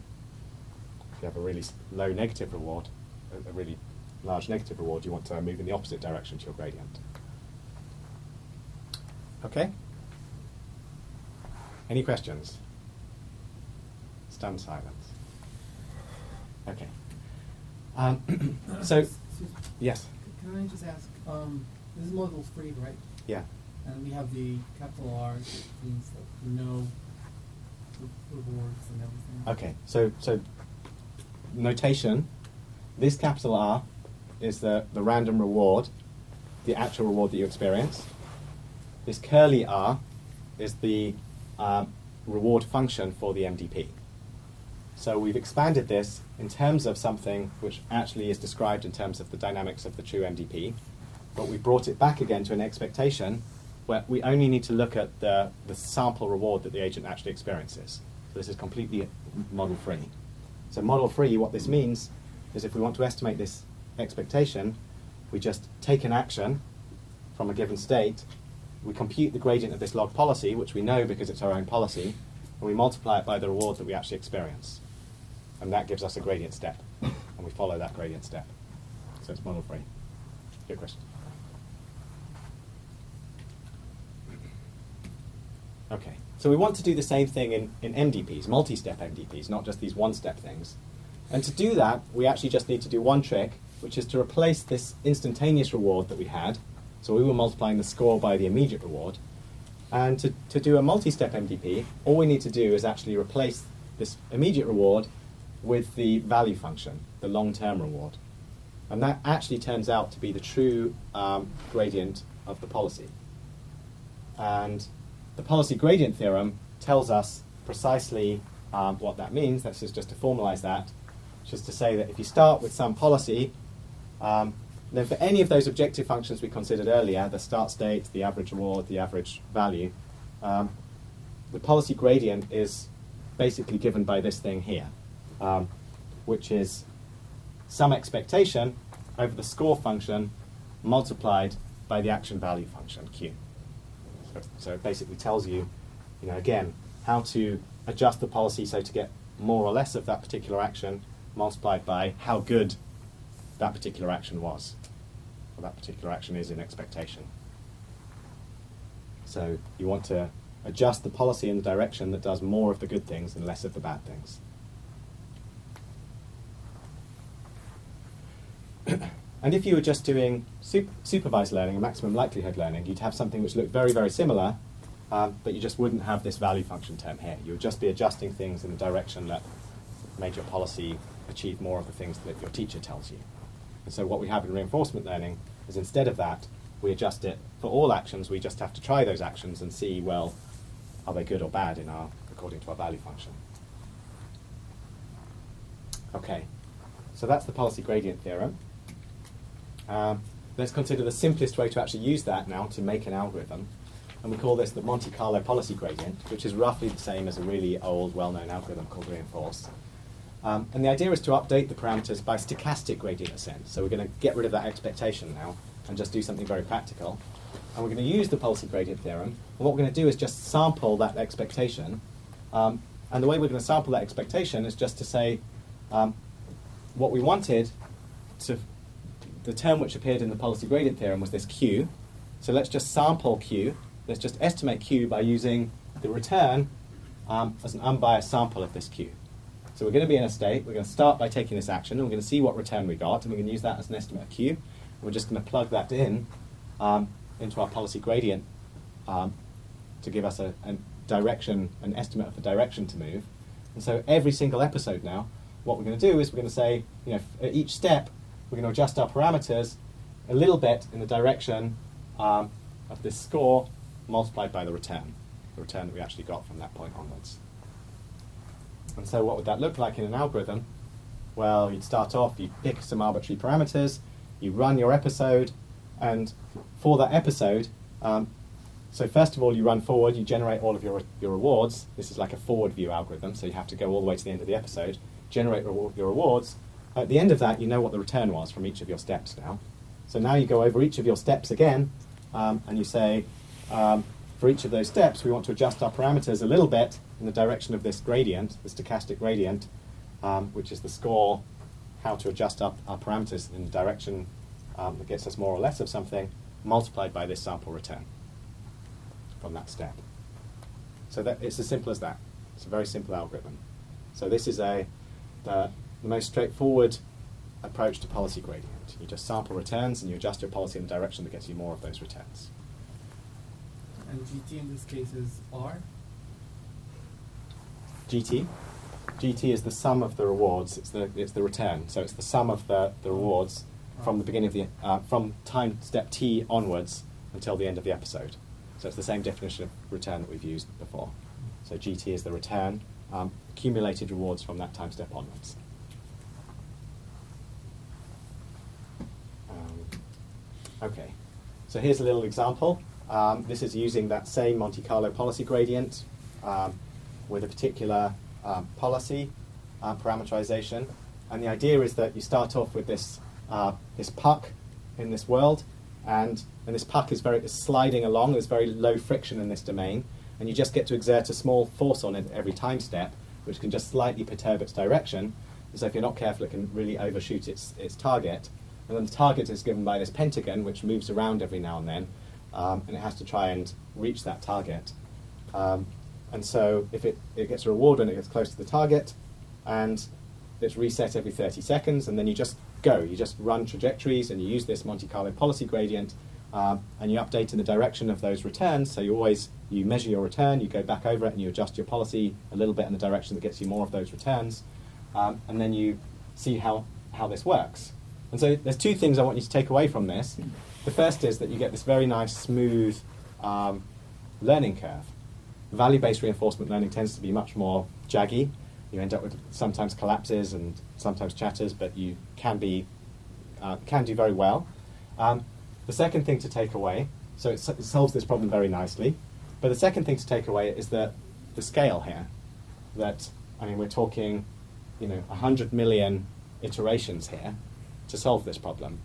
If you have a really low negative reward, a really large negative reward, you want to move in the opposite direction to your gradient. Okay? Any questions? Stunned silence. Okay. So, Excuse me. yes. Can I just ask, this is model 3, right? Yeah. And we have the capital R, which means that no rewards and everything. Okay. So notation. This capital R is the random reward, the actual reward that you experience. This curly R is the reward function for the MDP. So we've expanded this in terms of something which actually is described in terms of the dynamics of the true MDP, but we brought it back again to an expectation where we only need to look at the sample reward that the agent actually experiences. So this is completely model free. So model free, what this means is if we want to estimate this expectation, we just take an action from a given state, we compute the gradient of this log policy, which we know because it's our own policy, and we multiply it by the reward that we actually experience. And that gives us a gradient step, and we follow that gradient step. So it's model free. Good question. Okay, so we want to do the same thing in MDPs, multi-step MDPs, not just these one-step things. And to do that, we actually just need to do one trick, which is to replace this instantaneous reward that we had. So we were multiplying the score by the immediate reward. And to do a multi-step MDP, all we need to do is actually replace this immediate reward with the value function, the long-term reward. And that actually turns out to be the true gradient of the policy. And the policy gradient theorem tells us precisely what that means. That's just to formalize that, which is to say that if you start with some policy, then for any of those objective functions we considered earlier, the start state, the average reward, the average value, the policy gradient is basically given by this thing here, which is some expectation over the score function multiplied by the action value function, Q. So it basically tells you, again, how to adjust the policy so to get more or less of that particular action multiplied by how good that particular action was, or that particular action is in expectation. So you want to adjust the policy in the direction that does more of the good things and less of the bad things. And if you were just doing supervised learning and maximum likelihood learning, you'd have something which looked very, very similar, but you just wouldn't have this value function term here. You would just be adjusting things in the direction that made your policy achieve more of the things that your teacher tells you. And so what we have in reinforcement learning is instead of that, we adjust it for all actions. We just have to try those actions and see, well, are they good or bad according to our value function. Okay, so that's the policy gradient theorem. Let's consider the simplest way to actually use that now to make an algorithm. And we call this the Monte Carlo policy gradient, which is roughly the same as a really old, well-known algorithm called reinforce. And the idea is to update the parameters by stochastic gradient ascent. So we're going to get rid of that expectation now and just do something very practical. And we're going to use the policy gradient theorem. And what we're going to do is just sample that expectation. And the way we're going to sample that expectation is just to say what we wanted to... The term which appeared in the policy gradient theorem was this Q. So let's just sample Q. Let's just estimate Q by using the return as an unbiased sample of this Q. So we're going to be in a state. We're going to start by taking this action, and we're going to see what return we got, and we're going to use that as an estimate of Q. And we're just going to plug that in into our policy gradient to give us a direction, an estimate of the direction to move. And so every single episode now, what we're going to do is we're going to say, at each step, we're going to adjust our parameters a little bit in the direction of this score multiplied by the return that we actually got from that point onwards. And so what would that look like in an algorithm? Well, you'd start off, you pick some arbitrary parameters, you run your episode, and for that episode, So first of all, you run forward, you generate all of your rewards. This is like a forward view algorithm, so you have to go all the way to the end of the episode, generate your rewards. At the end of that, you know what the return was from each of your steps now. So now you go over each of your steps again, and you say, for each of those steps, we want to adjust our parameters a little bit in the direction of this gradient, the stochastic gradient, which is the score, how to adjust our parameters in the direction that gets us more or less of something, multiplied by this sample return from that step. So that it's as simple as that. It's a very simple algorithm. So this is the most straightforward approach to policy gradient. You just sample returns and you adjust your policy in the direction that gets you more of those returns. And GT in this case is R? GT? GT is the sum of the rewards. It's the return. So it's the sum of the rewards from the beginning of the from time step T onwards until the end of the episode. So it's the same definition of return that we've used before. So GT is the return, accumulated rewards from that time step onwards. Okay, so here's a little example. This is using that same Monte Carlo policy gradient with a particular policy parameterization. And the idea is that you start off with this puck in this world, and this puck is sliding along. There's very low friction in this domain, and you just get to exert a small force on it every time step, which can just slightly perturb its direction. And so if you're not careful, it can really overshoot its target. And then the target is given by this pentagon, which moves around every now and then, and it has to try and reach that target. And so if it gets a reward when it gets close to the target, and it's reset every 30 seconds, and then you just go. You just run trajectories, and you use this Monte Carlo policy gradient, and you update in the direction of those returns. So you measure your return, you go back over it, and you adjust your policy a little bit in the direction that gets you more of those returns, and then you see how this works. And so there's two things I want you to take away from this. The first is that you get this very nice, smooth learning curve. Value-based reinforcement learning tends to be much more jaggy. You end up with sometimes collapses and sometimes chatters, but you can do very well. The second thing to take away, so it solves this problem very nicely, but the second thing to take away is that the scale here, that, I mean, we're talking, 100 million iterations here to solve this problem.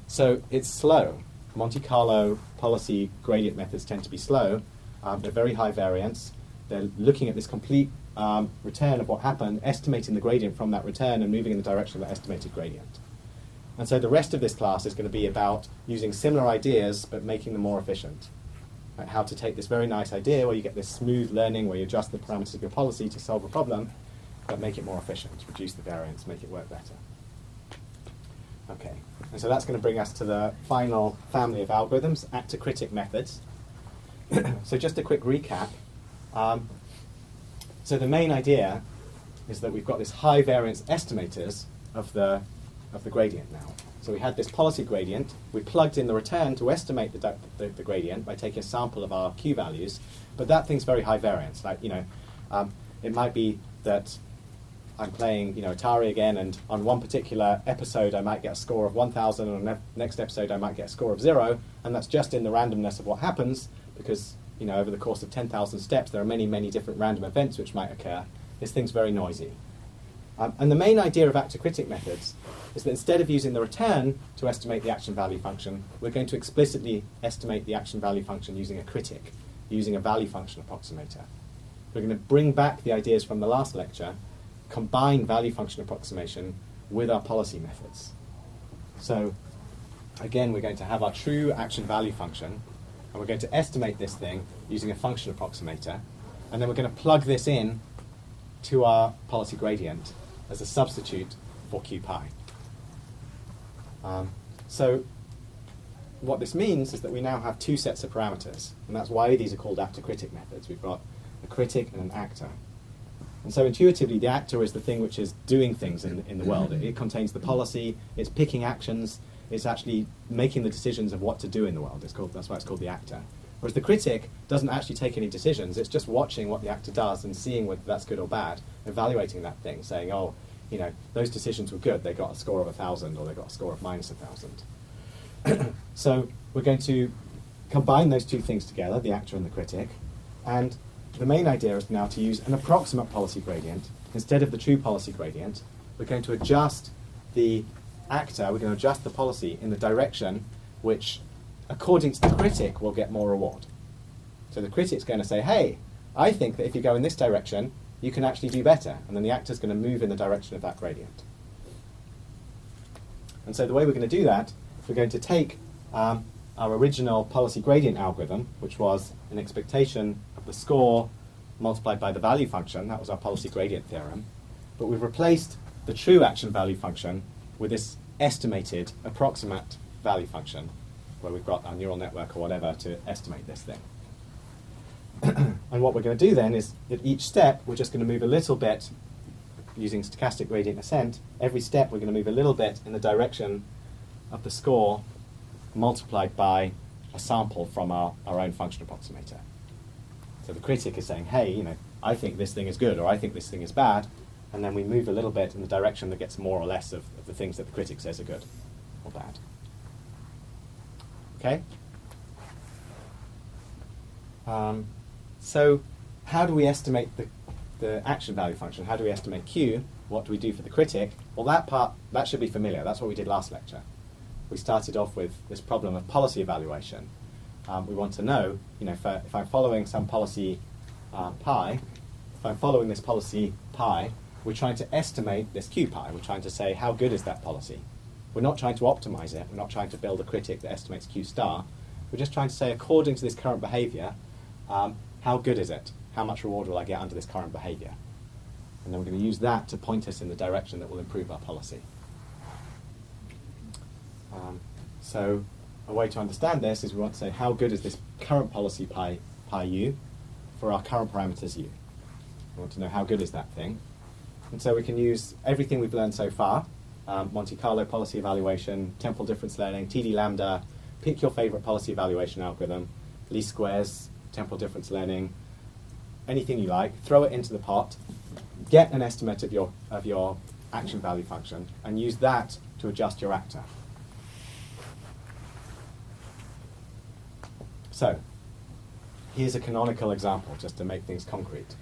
So it's slow. Monte Carlo policy gradient methods tend to be slow. They're very high variance. They're looking at this complete return of what happened, estimating the gradient from that return and moving in the direction of that estimated gradient. And so the rest of this class is going to be about using similar ideas but making them more efficient. Right? How to take this very nice idea where you get this smooth learning where you adjust the parameters of your policy to solve a problem, but make it more efficient, reduce the variance, make it work better. Okay, and so that's going to bring us to the final family of algorithms, actor-critic methods. So just a quick recap. So the main idea is that we've got this high variance estimators of the gradient now. So we had this policy gradient. We plugged in the return to estimate the gradient by taking a sample of our Q values, but that thing's very high variance. Like, it might be that I'm playing, Atari again, and on one particular episode I might get a score of 1,000, and on the next episode I might get a score of 0, and that's just in the randomness of what happens, because, over the course of 10,000 steps there are many, many different random events which might occur. This thing's very noisy. And the main idea of actor-critic methods is that instead of using the return to estimate the action value function, we're going to explicitly estimate the action value function using a critic, using a value function approximator. We're going to bring back the ideas from the last lecture, combine value function approximation with our policy methods. So again, we're going to have our true action value function, and we're going to estimate this thing using a function approximator, and then we're going to plug this in to our policy gradient as a substitute for QPi. So what this means is that we now have two sets of parameters, and that's why these are called actor-critic methods. We've got a critic and an actor. And so intuitively, the actor is the thing which is doing things in the world. It contains the policy, it's picking actions, it's actually making the decisions of what to do in the world. That's why it's called the actor. Whereas the critic doesn't actually take any decisions, it's just watching what the actor does and seeing whether that's good or bad, evaluating that thing, saying, oh, those decisions were good, they got a score of 1,000, or they got a score of -1,000. So we're going to combine those two things together, the actor and the critic, and the main idea is now to use an approximate policy gradient instead of the true policy gradient. We're going to adjust the actor, we're going to adjust the policy in the direction which, according to the critic, will get more reward. So the critic's going to say, hey, I think that if you go in this direction, you can actually do better, and then the actor's going to move in the direction of that gradient. And so the way we're going to do that, we're going to take our original policy gradient algorithm, which was an expectation of the score multiplied by the value function. That was our policy gradient theorem. But we've replaced the true action value function with this estimated approximate value function, where we've got our neural network or whatever to estimate this thing. And what we're going to do then is, at each step, we're just going to move a little bit, using stochastic gradient ascent. Every step, we're going to move a little bit in the direction of the score multiplied by a sample from our own function approximator. So the critic is saying, hey, you know, I think this thing is good, or I think this thing is bad, and then we move a little bit in the direction that gets more or less of the things that the critic says are good or bad. Okay? So how do we estimate the action value function? How do we estimate Q? What do we do for the critic? Well, that should be familiar. That's what we did last lecture. We started off with this problem of policy evaluation. We want to know, you know, if I'm following some policy pi, if I'm following this policy pi, we're trying to estimate this Q pi. We're trying to say, how good is that policy? We're not trying to optimize it. We're not trying to build a critic that estimates Q star. We're just trying to say, according to this current behavior, how good is it? How much reward will I get under this current behavior? And then we're going to use that to point us in the direction that will improve our policy. So a way to understand this is we want to say, how good is this current policy pi u for our current parameters u? We want to know how good is that thing. And so we can use everything we've learned so far, Monte Carlo policy evaluation, temporal difference learning, TD lambda, pick your favorite policy evaluation algorithm, least squares, temporal difference learning, anything you like, throw it into the pot, get an estimate of your action value function, and use that to adjust your actor. So, here's a canonical example, just to make things concrete.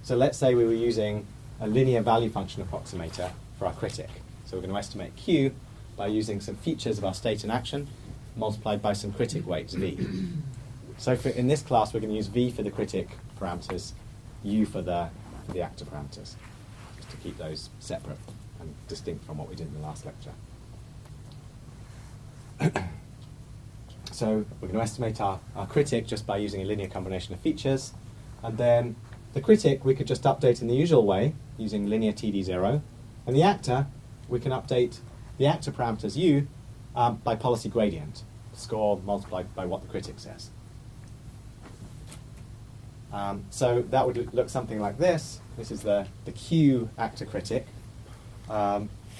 So let's say we were using a linear value function approximator for our critic. So we're going to estimate Q by using some features of our state and action multiplied by some critic weights, V. So in this class, we're going to use V for the critic parameters, U for the actor parameters, just to keep those separate and distinct from what we did in the last lecture. So we're going to estimate our critic just by using a linear combination of features. And then the critic we could just update in the usual way, using linear TD0. And the actor, we can update the actor parameters U by policy gradient, score multiplied by what the critic says. So that would look something like this. This is the Q actor critic.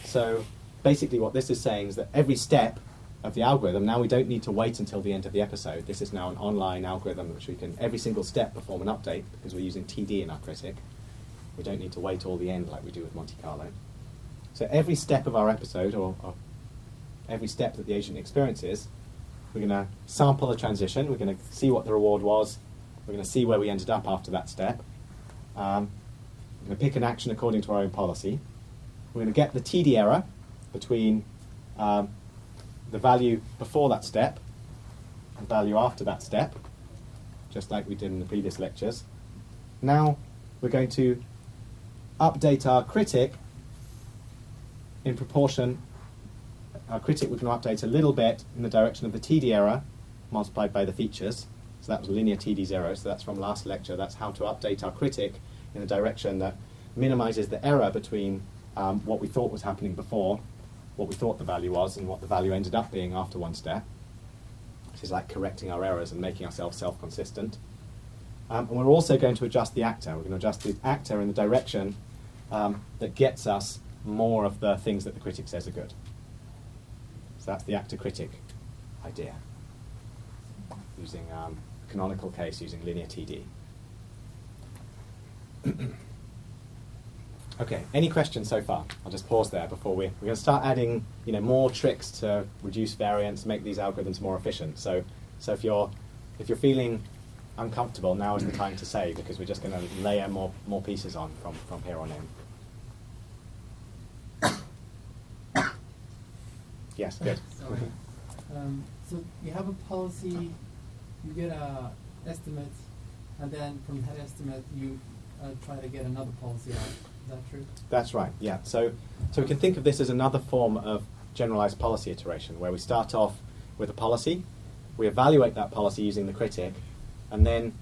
So basically what this is saying is that every step of the algorithm, now we don't need to wait until the end of the episode. This is now an online algorithm which we can, every single step, perform an update because we're using TD in our critic. We don't need to wait till the end like we do with Monte Carlo. So every step of our episode, or every step that the agent experiences, we're going to sample the transition, we're going to see what the reward was, we're going to see where we ended up after that step. We're going to pick an action according to our own policy. We're going to get the TD error between the value before that step and value after that step, just like we did in the previous lectures. Now we're going to update our critic in proportion. Our critic we can update a little bit in the direction of the TD error multiplied by the features. So that was linear TD0, so that's from last lecture. That's how to update our critic in a direction that minimizes the error between what we thought was happening before, what we thought the value was, and what the value ended up being after one step. This is like correcting our errors and making ourselves self-consistent. And we're also going to adjust the actor. We're going to adjust the actor in the direction that gets us more of the things that the critic says are good. So that's the actor-critic idea, using a canonical case using linear TD. Okay, any questions so far? I'll just pause there before we're going to start adding more tricks to reduce variance, make these algorithms more efficient. So if you're If you're feeling uncomfortable, now is the time to say, because we're just going to layer more pieces on from here on in. Yes, good. Sorry. So you have a policy, you get a estimate, and then from that estimate you try to get another policy out. Is that true? That's right, yeah. So we can think of this as another form of generalized policy iteration, where we start off with a policy, we evaluate that policy using the critic, and then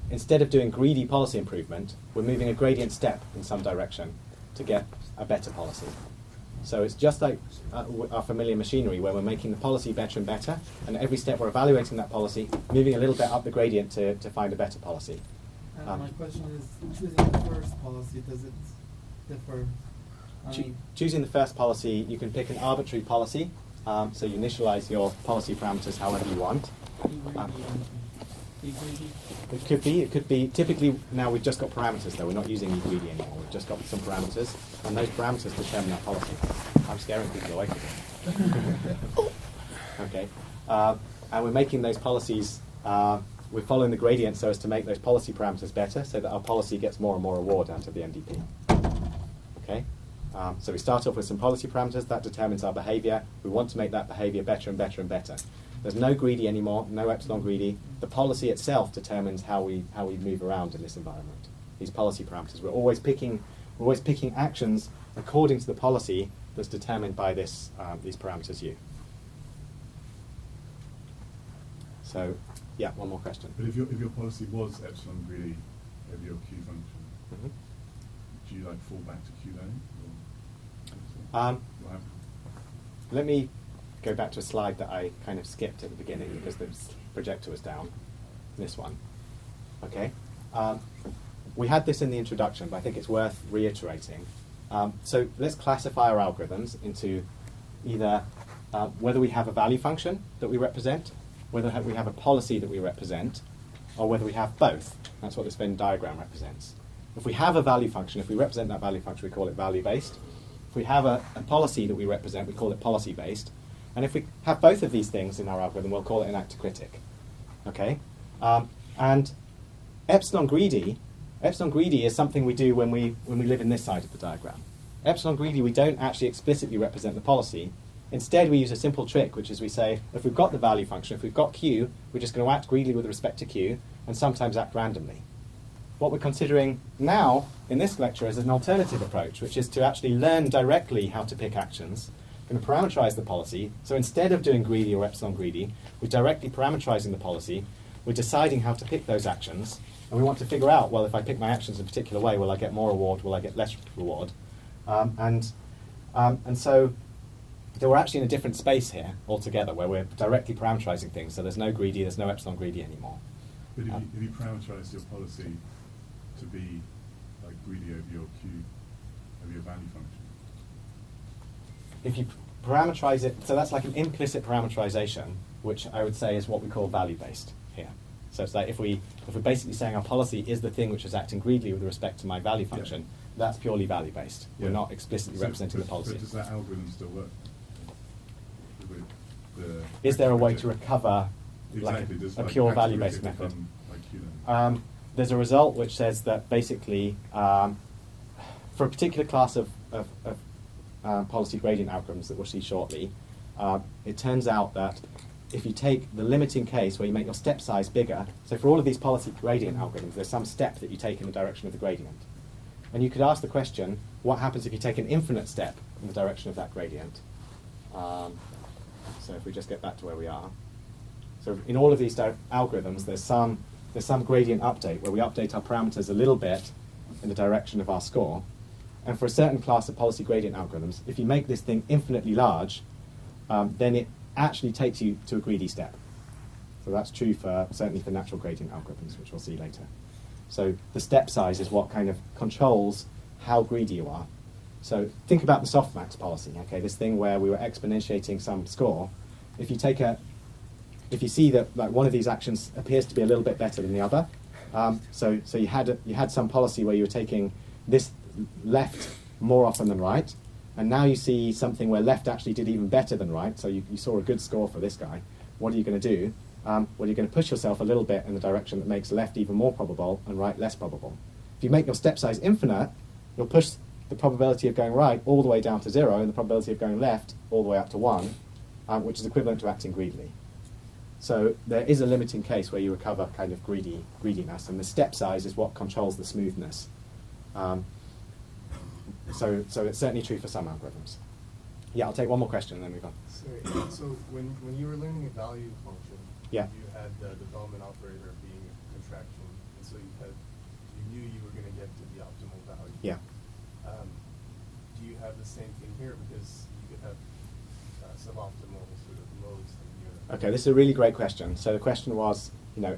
instead of doing greedy policy improvement, we're moving a gradient step in some direction to get a better policy. So it's just like our familiar machinery, where we're making the policy better and better, and every step we're evaluating that policy, moving a little bit up the gradient to find a better policy. My question is, choosing the first policy, does it differ? Choosing the first policy, you can pick an arbitrary policy, so you initialize your policy parameters however you want. It could be, typically now we've just got parameters though, we're not using greedy anymore, we've just got some parameters, and those parameters determine our policy. I'm scaring people away from it. Okay, and we're making those policies, we're following the gradient so as to make those policy parameters better, so that our policy gets more and more reward out of the NDP. Okay, so we start off with some policy parameters, that determines our behavior, we want to make that behavior better and better and better. There's no greedy anymore, no epsilon greedy. The policy itself determines how we move around in this environment. These policy parameters. We're always picking actions according to the policy that's determined by these parameters U. So, yeah, one more question. But if your policy was epsilon greedy over your Q function, do you like fall back to Q learning? What happens? Let me go back to a slide that I kind of skipped at the beginning because the projector was down. This one. Okay. We had this in the introduction, but I think it's worth reiterating. So let's classify our algorithms into either whether we have a value function that we represent, whether we have a policy that we represent, or whether we have both. That's what this Venn diagram represents. If we have a value function, if we represent that value function, we call it value-based. If we have a policy that we represent, we call it policy-based. And if we have both of these things in our algorithm, we'll call it an actor critic. Okay? And epsilon greedy is something we do when we live in this side of the diagram. Epsilon greedy, we don't actually explicitly represent the policy. Instead, we use a simple trick, which is we say, if we've got the value function, if we've got Q, we're just going to act greedily with respect to Q, and sometimes act randomly. What we're considering now in this lecture is an alternative approach, which is to actually learn directly how to pick actions. We're going to parameterize the policy. So instead of doing greedy or epsilon greedy, we're directly parameterizing the policy. We're deciding how to pick those actions. And we want to figure out, well, if I pick my actions in a particular way, will I get more reward? Will I get less reward? And so we're actually in a different space here altogether, where we're directly parameterizing things. So there's no greedy, there's no epsilon greedy anymore. But if you parameterize your policy to be like greedy over your Q, over your value function, if you parameterize it, so that's like an implicit parameterization, which I would say is what we call value-based here. So it's like if we're basically saying our policy is the thing which is acting greedily with respect to my value function, that's purely value-based. We're not explicitly representing the policy. But does that algorithm still work? Is there a way to recover exactly, like a pure value-based method? Like there's a result which says that basically for a particular class of policy gradient algorithms that we'll see shortly, it turns out that if you take the limiting case where you make your step size bigger, so for all of these policy gradient algorithms, there's some step that you take in the direction of the gradient. And you could ask the question, what happens if you take an infinite step in the direction of that gradient? So if we just get back to where we are. So in all of these algorithms, there's some gradient update where we update our parameters a little bit in the direction of our score. And for a certain class of policy gradient algorithms, if you make this thing infinitely large, then it actually takes you to a greedy step. So that's true certainly for natural gradient algorithms, which we'll see later. So the step size is what kind of controls how greedy you are. So think about the softmax policy, okay, this thing where we were exponentiating some score. If you see that like one of these actions appears to be a little bit better than the other, so you had some policy where you were taking this left more often than right, and now you see something where left actually did even better than right, so you saw a good score for this guy. What are you going to do? well, you're going to push yourself a little bit in the direction that makes left even more probable and right less probable. If you make your step size infinite, you'll push the probability of going right all the way down to 0 and the probability of going left all the way up to 1, which is equivalent to acting greedily. So there is a limiting case where you recover kind of greediness, and the step size is what controls the smoothness. So it's certainly true for some algorithms. Yeah, I'll take one more question and then move on. Sorry, so when you were learning a value function, Yeah. you had the development operator being a contraction, and so you knew you were going to get to the optimal value. Yeah. Do you have the same thing here? Because you could have suboptimal sort of modes in your... Okay, this is a really great question. So the question was,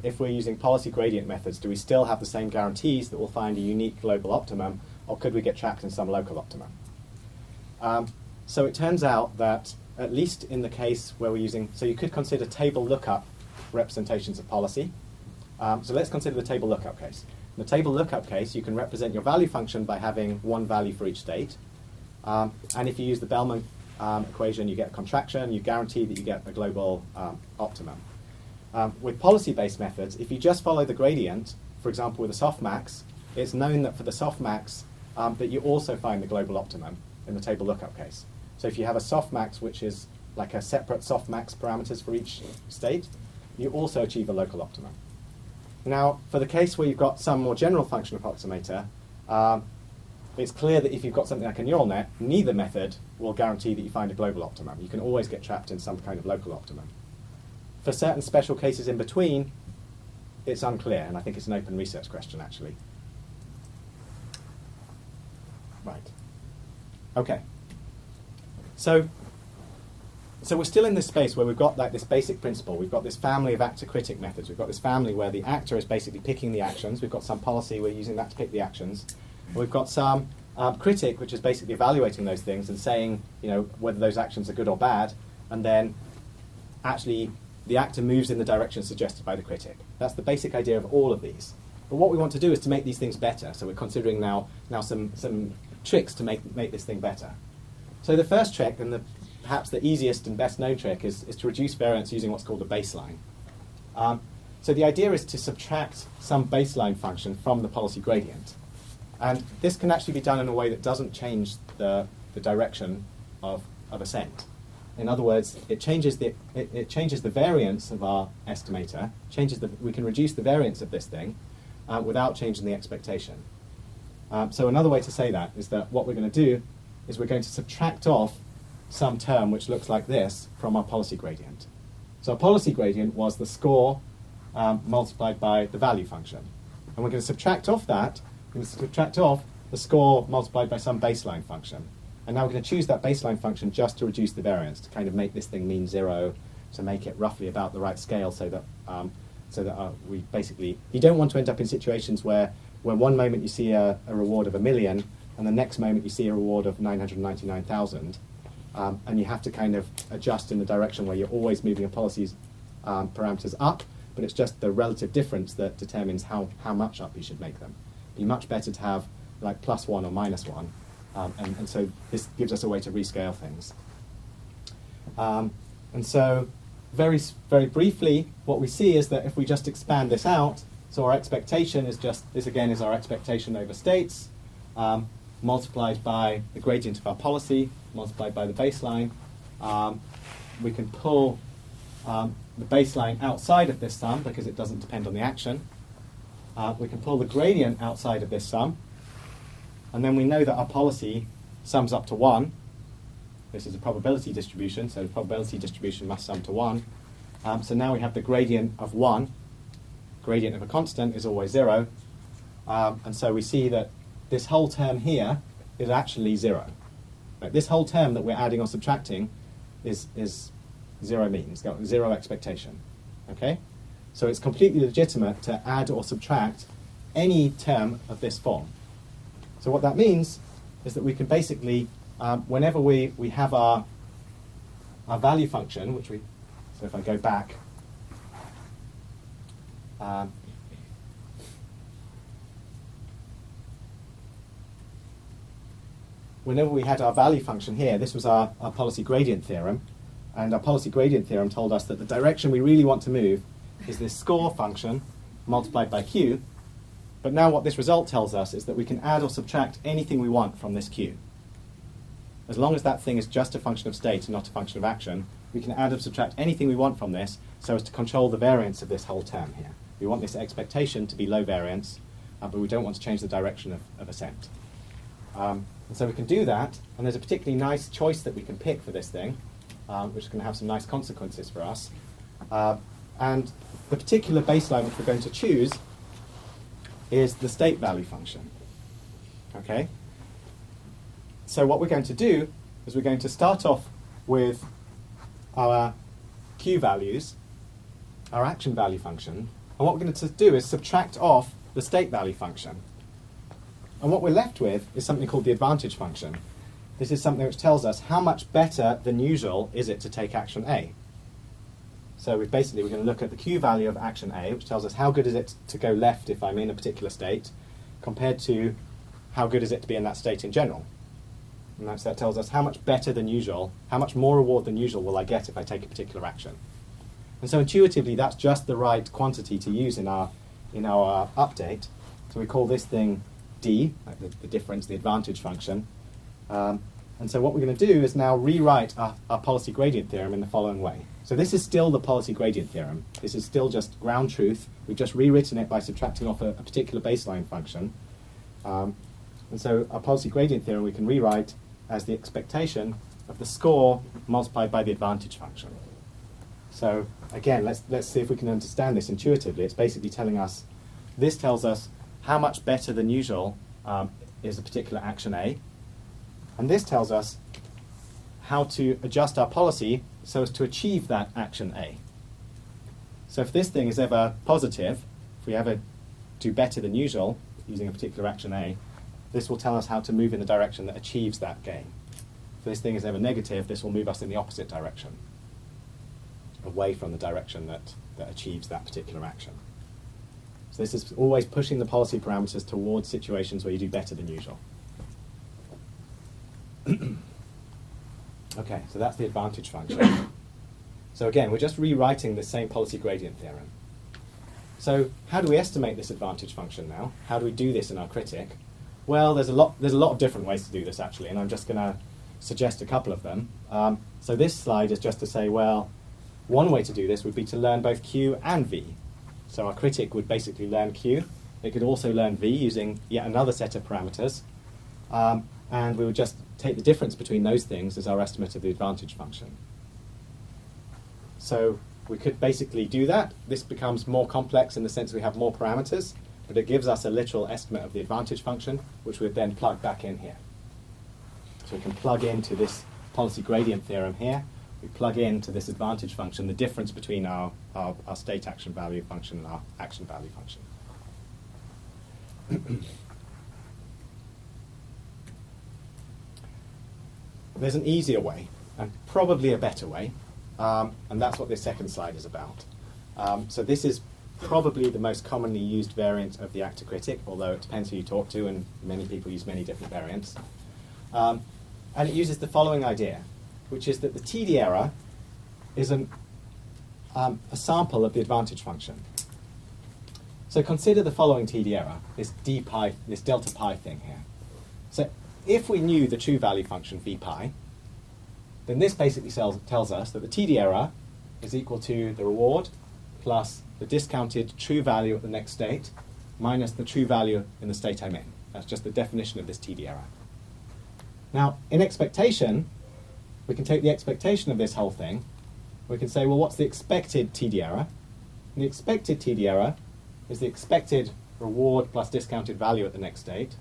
if we're using policy gradient methods, do we still have the same guarantees that we'll find a unique global optimum, or could we get trapped in some local optimum? So it turns out that, at least in the case where we're using, so you could consider table lookup representations of policy. So let's consider the table lookup case. In the table lookup case, you can represent your value function by having one value for each state. And if you use the Bellman equation, you get a contraction, you guarantee that you get a global optimum. With policy-based methods, if you just follow the gradient, for example with a softmax, it's known that for the softmax that you also find the global optimum in the table lookup case. So if you have a softmax which is like a separate softmax parameters for each state, you also achieve a local optimum. Now, for the case where you've got some more general function approximator, it's clear that if you've got something like a neural net, neither method will guarantee that you find a global optimum. You can always get trapped in some kind of local optimum. For certain special cases in between, it's unclear, and I think it's an open research question, actually. Right. Okay. So we're still in this space where we've got like this basic principle. We've got this family of actor-critic methods. We've got this family where the actor is basically picking the actions. We've got some policy, we're using that to pick the actions. And we've got some critic, which is basically evaluating those things and saying, whether those actions are good or bad, and then actually the actor moves in the direction suggested by the critic. That's the basic idea of all of these. But what we want to do is to make these things better. So we're considering now some tricks to make this thing better. So the first trick, and perhaps the easiest and best known trick, is to reduce variance using what's called a baseline. So the idea is to subtract some baseline function from the policy gradient. And this can actually be done in a way that doesn't change the direction of ascent. In other words, it changes the variance of our estimator, we can reduce the variance of this thing without changing the expectation. So another way to say that is that what we're going to do is we're going to subtract off some term which looks like this from our policy gradient. So our policy gradient was the score multiplied by the value function. And we're going to subtract off that, we're going to subtract off the score multiplied by some baseline function. And now we're going to choose that baseline function just to reduce the variance, to kind of make this thing mean 0, to make it roughly about the right scale so that we basically, you don't want to end up in situations where one moment you see a reward of 1 million and the next moment you see a reward of 999,000. And you have to kind of adjust in the direction where you're always moving your policy's parameters up, but it's just the relative difference that determines how much up you should make them. It'd be much better to have like +1 or -1, and so this gives us a way to rescale things. And so very briefly, what we see is that if we just expand this out, so our expectation is just, this again is our expectation over states, multiplied by the gradient of our policy, multiplied by the baseline. We can pull the baseline outside of this sum because it doesn't depend on the action. We can pull the gradient outside of this sum, and then we know that our policy sums up to 1. This is a probability distribution, so the probability distribution must sum to 1. So now we have the gradient of 1. Gradient of a constant is always 0. And so we see that this whole term here is actually 0. Right, this whole term that we're adding or subtracting is 0 mean. It's got 0 expectation. Okay? So it's completely legitimate to add or subtract any term of this form. So what that means is that we can basically, whenever we have our value function, so if I go back, whenever we had our value function here, this was our policy gradient theorem, And our policy gradient theorem told us that the direction we really want to move is this score function multiplied by q. But now what this result tells us is that we can add or subtract anything we want from this q. As long as that thing is just a function of state and not a function of action, we can add or subtract anything we want from this so as to control the variance of this whole term here. We want this expectation to be low variance, but we don't want to change the direction of ascent. And so we can do that, and there's a particularly nice choice that we can pick for this thing, which is going to have some nice consequences for us. And the particular baseline which we're going to choose is the state value function. Okay? So what we're going to do is we're going to start off with our q values, our action value function, and what we're going to do is subtract off the state value function. And what we're left with is something called the advantage function. This is something which tells us how much better than usual is it to take action A. So we're going to look at the q value of action A, which tells us how good is it to go left if I'm in a particular state, compared to how good is it to be in that state in general. And that tells us how much better than usual, how much more reward than usual will I get if I take a particular action. And so intuitively, that's just the right quantity to use in our update. So we call this thing D, like the difference, the advantage function. And so what we're going to do is now rewrite our policy gradient theorem in the following way. So this is still the policy gradient theorem. This is still just ground truth. We've just rewritten it by subtracting off a particular baseline function. And so our policy gradient theorem we can rewrite as the expectation of the score multiplied by the advantage function. So again, let's see if we can understand this intuitively. It's basically telling us, this tells us how much better than usual is a particular action A. And this tells us how to adjust our policy so as to achieve that action A. So if this thing is ever positive, if we ever do better than usual using a particular action A, this will tell us how to move in the direction that achieves that gain. If this thing is ever negative, this will move us in the opposite direction, away from the direction that achieves that particular action. So this is always pushing the policy parameters towards situations where you do better than usual. Okay, so that's the advantage function. So again, we're just rewriting the same policy gradient theorem. So how do we estimate this advantage function now? How do we do this in our critic? Well, there's a lot of different ways to do this actually, and I'm just going to suggest a couple of them. So this slide is just to say, well, one way to do this would be to learn both Q and V. So our critic would basically learn Q. It could also learn V using yet another set of parameters. And we would just take the difference between those things as our estimate of the advantage function. So we could basically do that. This becomes more complex in the sense we have more parameters, but it gives us a literal estimate of the advantage function, which we'd then plug back in here. So we can plug into this policy gradient theorem here. We plug into this advantage function the difference between our state action value function and our action value function. There's an easier way, and probably a better way, and that's what this second slide is about. So this is probably the most commonly used variant of the actor critic, although it depends who you talk to, and many people use many different variants. And it uses the following idea, which is that the TD error is a sample of the advantage function. So consider the following TD error, this d pi, this delta pi thing here. So if we knew the true value function v pi, then this basically tells us that the TD error is equal to the reward plus the discounted true value at the next state minus the true value in the state I'm in. That's just the definition of this TD error. Now, in expectation, we can take the expectation of this whole thing. We can say, well, what's the expected TD error? And the expected TD error is the expected reward plus discounted value at the next state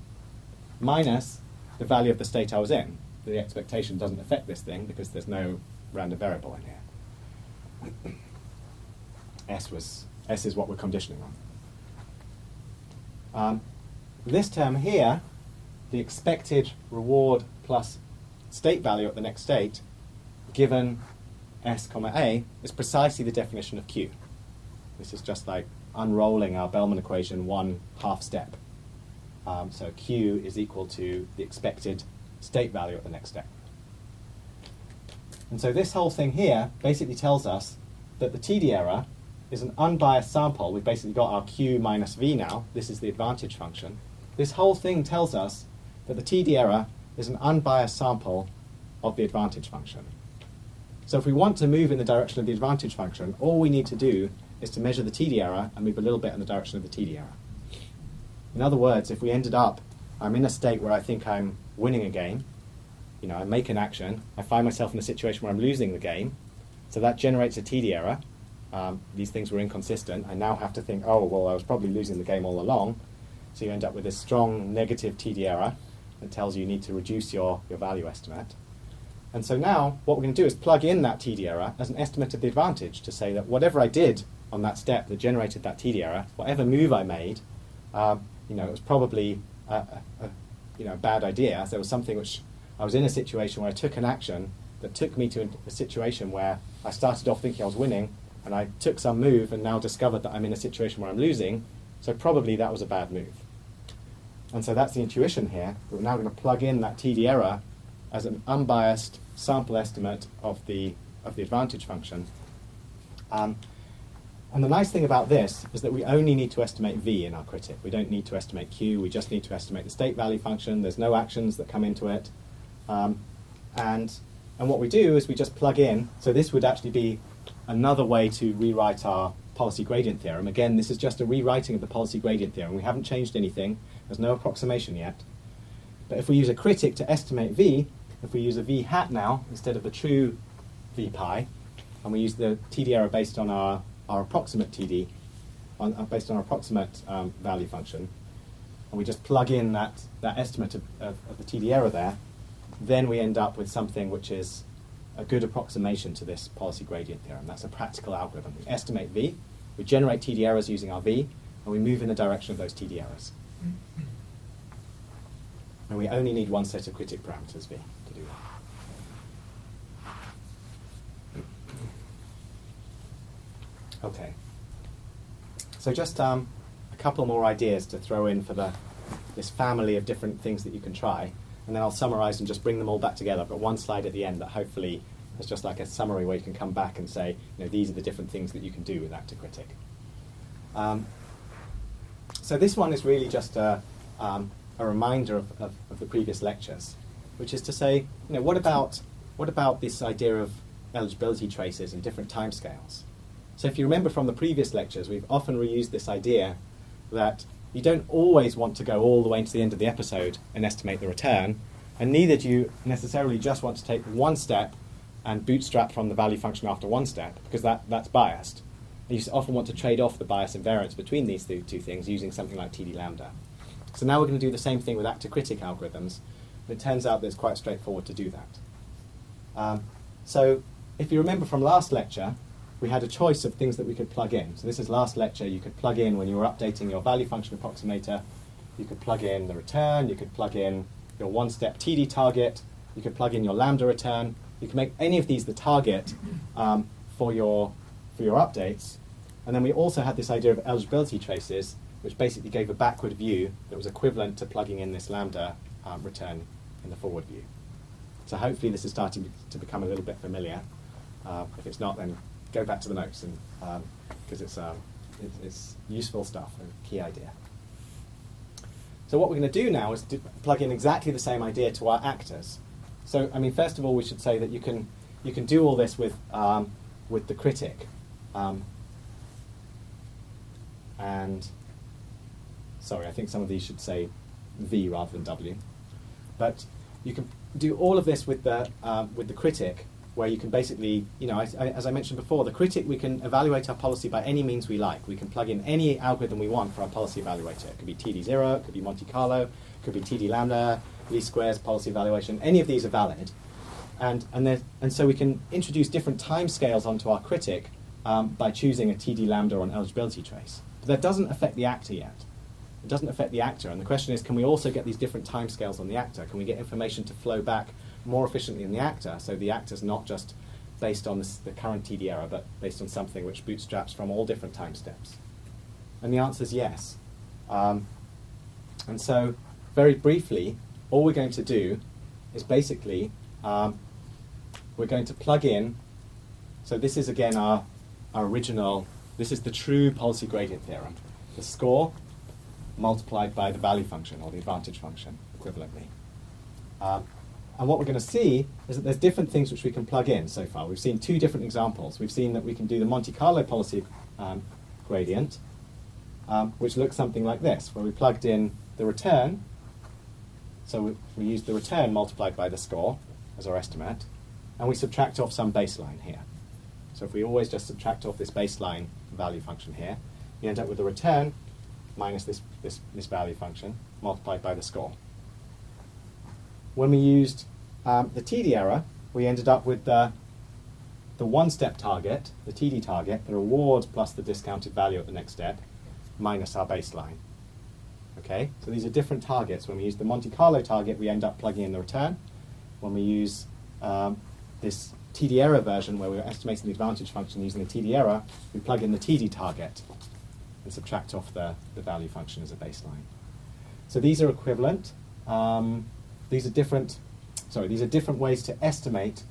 minus the value of the state I was in. The expectation doesn't affect this thing because there's no random variable in here. S is what we're conditioning on. This term here, the expected reward plus state value at the next state, given S comma A, is precisely the definition of Q. This is just like unrolling our Bellman equation one half step. So Q is equal to the expected state value at the next step. And so this whole thing here basically tells us that the TD error is an unbiased sample. We've basically got our Q minus V now. This is the advantage function. This whole thing tells us that the TD error is an unbiased sample of the advantage function. So if we want to move in the direction of the advantage function, all we need to do is to measure the TD error and move a little bit in the direction of the TD error. In other words, if we ended up, I'm in a state where I think I'm winning a game, I make an action, I find myself in a situation where I'm losing the game, so that generates a TD error. These things were inconsistent. I now have to think, oh, well, I was probably losing the game all along. So you end up with this strong negative TD error that tells you need to reduce your value estimate. And so now what we're going to do is plug in that TD error as an estimate of the advantage to say that whatever I did on that step that generated that TD error, whatever move I made, it was probably a bad idea. So there was something which I was in a situation where I took an action that took me to a situation where I started off thinking I was winning, and I took some move and now discovered that I'm in a situation where I'm losing, so probably that was a bad move. And so that's the intuition here. We're now going to plug in that TD error as an unbiased sample estimate of the advantage function. And the nice thing about this is that we only need to estimate V in our critic. We don't need to estimate Q, we just need to estimate the state value function. There's no actions that come into it. And what we do is we just plug in, so this would actually be another way to rewrite our policy gradient theorem. Again, this is just a rewriting of the policy gradient theorem. We haven't changed anything. There's no approximation yet. But if we use a critic to estimate V, if we use a V hat now instead of the true V pi, and we use the TD error based on our approximate TD, based on our approximate value function, and we just plug in that estimate of the TD error there, then we end up with something which is a good approximation to this policy gradient theorem. That's a practical algorithm. We estimate V, we generate TD errors using our V, and we move in the direction of those TD errors. And we only need one set of critic parameters, V, to do that. Okay. So just a couple more ideas to throw in for this family of different things that you can try, and then I'll summarize and just bring them all back together. I've got one slide at the end that hopefully is just like a summary where you can come back and say, these are the different things that you can do with ActorCritic. So this one is really just a reminder of the previous lectures, which is to say, what about this idea of eligibility traces and different timescales? So if you remember from the previous lectures, we've often reused this idea that you don't always want to go all the way to the end of the episode and estimate the return, and neither do you necessarily just want to take one step and bootstrap from the value function after one step, because that's biased. You often want to trade off the bias and variance between these two things using something like TD lambda. So now we're going to do the same thing with ActorCritic algorithms, but it turns out that it's quite straightforward to do that. So if you remember from last lecture, we had a choice of things that we could plug in. So this is last lecture. You could plug in when you were updating your value function approximator. You could plug in the return. You could plug in your one-step TD target. You could plug in your lambda return. You can make any of these the target for your updates. And then we also had this idea of eligibility traces, which basically gave a backward view that was equivalent to plugging in this lambda return in the forward view. So hopefully this is starting to become a little bit familiar. If it's not, then go back to the notes, and because it's useful stuff, a key idea. So what we're going to do now is plug in exactly the same idea to our actors. So first of all, we should say that you can do all this with the critic, and sorry, I think some of these should say V rather than W, but you can do all of this with the critic, where you can basically, as I mentioned before, the critic, we can evaluate our policy by any means we like. We can plug in any algorithm we want for our policy evaluator. It could be TD0, it could be Monte Carlo, it could be TD lambda, least squares, policy evaluation. Any of these are valid. And so we can introduce different timescales onto our critic by choosing a TD lambda or an eligibility trace. But that doesn't affect the actor yet. It doesn't affect the actor. And the question is, can we also get these different timescales on the actor? Can we get information to flow back more efficiently in the actor, so the actor's not just based on the current TD error, but based on something which bootstraps from all different time steps? And the answer is yes. And so, very briefly, all we're going to do is basically we're going to plug in, so this is again our original, this is the true policy gradient theorem. The score multiplied by the value function, or the advantage function, equivalently. And what we're going to see is that there's different things which we can plug in so far. We've seen two different examples. We've seen that we can do the Monte Carlo policy gradient, which looks something like this, where we plugged in the return. So we use the return multiplied by the score as our estimate, and we subtract off some baseline here. So if we always just subtract off this baseline value function here, you end up with the return minus this value function multiplied by the score. When we used the TD error, we ended up with the one-step target, the TD target, the reward plus the discounted value at the next step, minus our baseline. Okay, so these are different targets. When we use the Monte Carlo target, we end up plugging in the return. When we use this TD error version, where we're estimating the advantage function using the TD error, we plug in the TD target and subtract off the value function as a baseline. So these are equivalent. These are different ways to estimate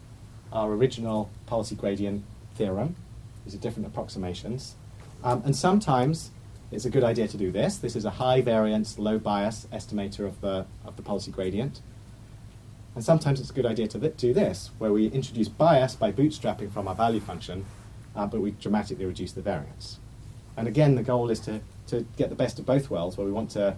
our original policy gradient theorem. These are different approximations. And sometimes it's a good idea to do this. This is a high variance, low bias estimator of the policy gradient. And sometimes it's a good idea to do this, where we introduce bias by bootstrapping from our value function, but we dramatically reduce the variance. And again, the goal is to get the best of both worlds, where we want to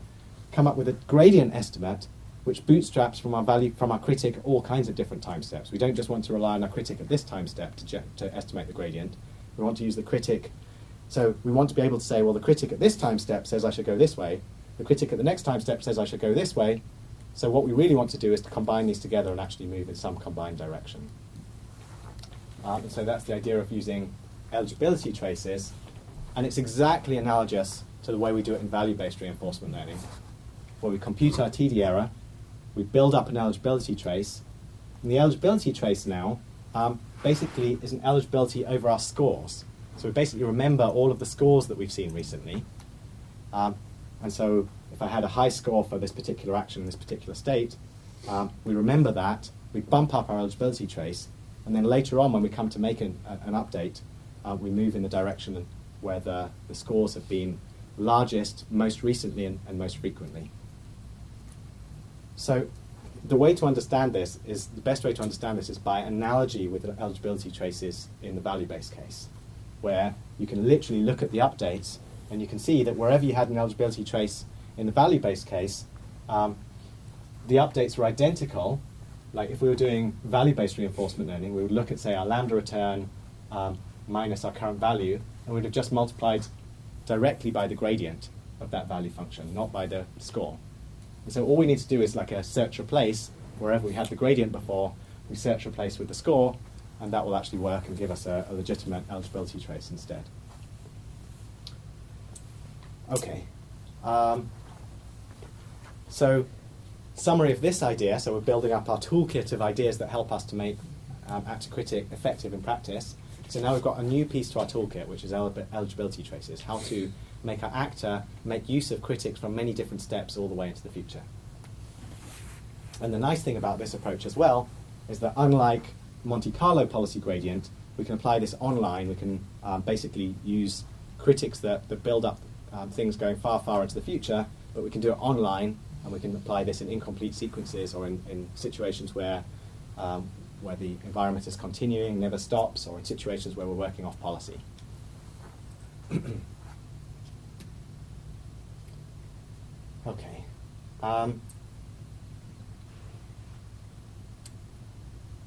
come up with a gradient estimate which bootstraps from our critic all kinds of different time steps. We don't just want to rely on our critic at this time step to estimate the gradient. We want to use the critic. So we want to be able to say, well, the critic at this time step says I should go this way. The critic at the next time step says I should go this way. So what we really want to do is to combine these together and actually move in some combined direction. And so that's the idea of using eligibility traces. And it's exactly analogous to the way we do it in value-based reinforcement learning, where we compute our TD error, we build up an eligibility trace, and the eligibility trace now basically is an eligibility over our scores. So we basically remember all of the scores that we've seen recently. And so if I had a high score for this particular action in this particular state, we remember that, we bump up our eligibility trace, and then later on when we come to make an update, we move in the direction where the scores have been largest, most recently, and most frequently. So the way to understand this is, the best way to understand this is by analogy with the eligibility traces in the value-based case, where you can literally look at the updates and you can see that wherever you had an eligibility trace in the value-based case, the updates were identical. Like if we were doing value-based reinforcement learning, we would look at, say, our lambda return minus our current value, and we'd have just multiplied directly by the gradient of that value function, not by the score. And so all we need to do is like a search replace. Wherever we had the gradient before, we search replace with the score, and that will actually work and give us a legitimate eligibility trace instead. Okay. So summary of this idea, so we're building up our toolkit of ideas that help us to make Actor-Critic effective in practice. So now we've got a new piece to our toolkit, which is eligibility traces, how to make our actor make use of critics from many different steps all the way into the future. And the nice thing about this approach as well is that unlike Monte Carlo policy gradient, we can apply this online. We can basically use critics that build up things going far, far into the future, but we can do it online, and we can apply this in incomplete sequences or in situations where the environment is continuing, never stops, or in situations where we're working off policy. Okay.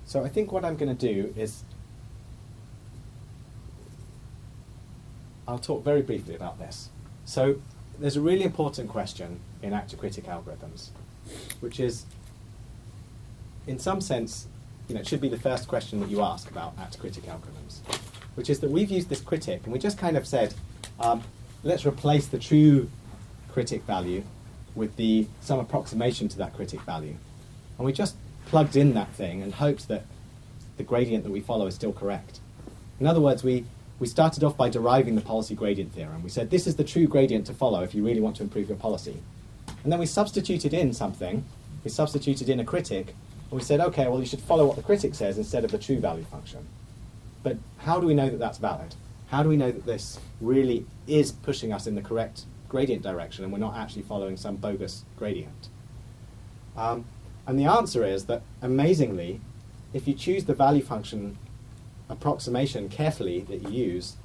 So I think what I'm going to do is I'll talk very briefly about this. So there's a really important question in actor-critic algorithms, which is, in some sense, it should be the first question that you ask about actor-critic algorithms, which is that we've used this critic, and we just kind of said, let's replace the true critic value with some approximation to that critic value. And we just plugged in that thing and hoped that the gradient that we follow is still correct. In other words, we started off by deriving the policy gradient theorem. We said, this is the true gradient to follow if you really want to improve your policy. And then we substituted in something. We substituted in a critic And we said, okay, well, you should follow what the critic says instead of the true value function. But how do we know that that's valid? How do we know that this really is pushing us in the correct gradient direction and we're not actually following some bogus gradient? And the answer is that, amazingly, if you choose the value function approximation carefully that you use,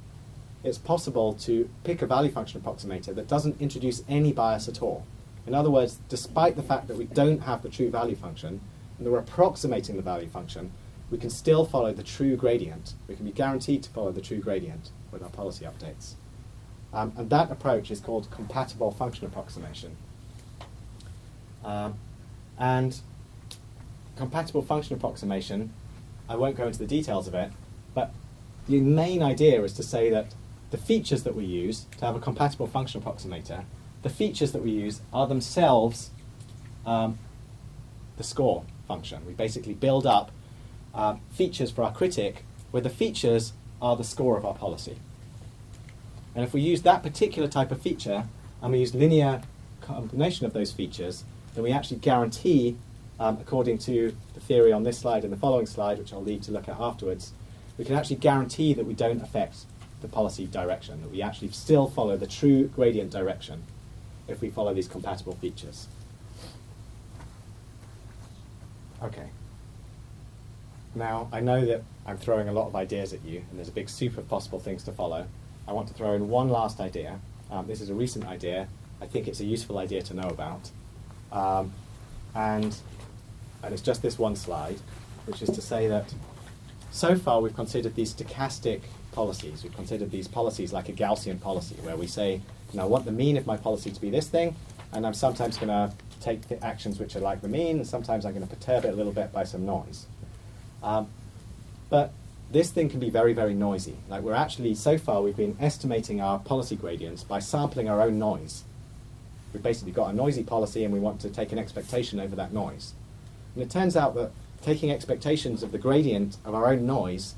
it's possible to pick a value function approximator that doesn't introduce any bias at all. In other words, despite the fact that we don't have the true value function and that we're approximating the value function, we can still follow the true gradient. We can be guaranteed to follow the true gradient with our policy updates. And that approach is called compatible function approximation. And compatible function approximation, I won't go into the details of it, but the main idea is to say that the features that we use to have a compatible function approximator, the features that we use are themselves the score function. We basically build up features for our critic where the features are the score of our policy. And if we use that particular type of feature and we use linear combination of those features, then we actually guarantee, according to the theory on this slide and the following slide, which I'll leave to look at afterwards, we can actually guarantee that we don't affect the policy direction, that we actually still follow the true gradient direction if we follow these compatible features. Okay. Now, I know that I'm throwing a lot of ideas at you, and there's a big soup of possible things to follow. I want to throw in one last idea. This is a recent idea. I think it's a useful idea to know about. And it's just this one slide, which is to say that so far we've considered these stochastic policies. We've considered these policies like a Gaussian policy, where we say, I want the mean of my policy to be this thing, and I'm sometimes going to take the actions which are like the mean, and sometimes I'm going to perturb it a little bit by some noise. But this thing can be very, very noisy. Like we're actually, so far, we've been estimating our policy gradients by sampling our own noise. We've basically got a noisy policy and we want to take an expectation over that noise. And it turns out that taking expectations of the gradient of our own noise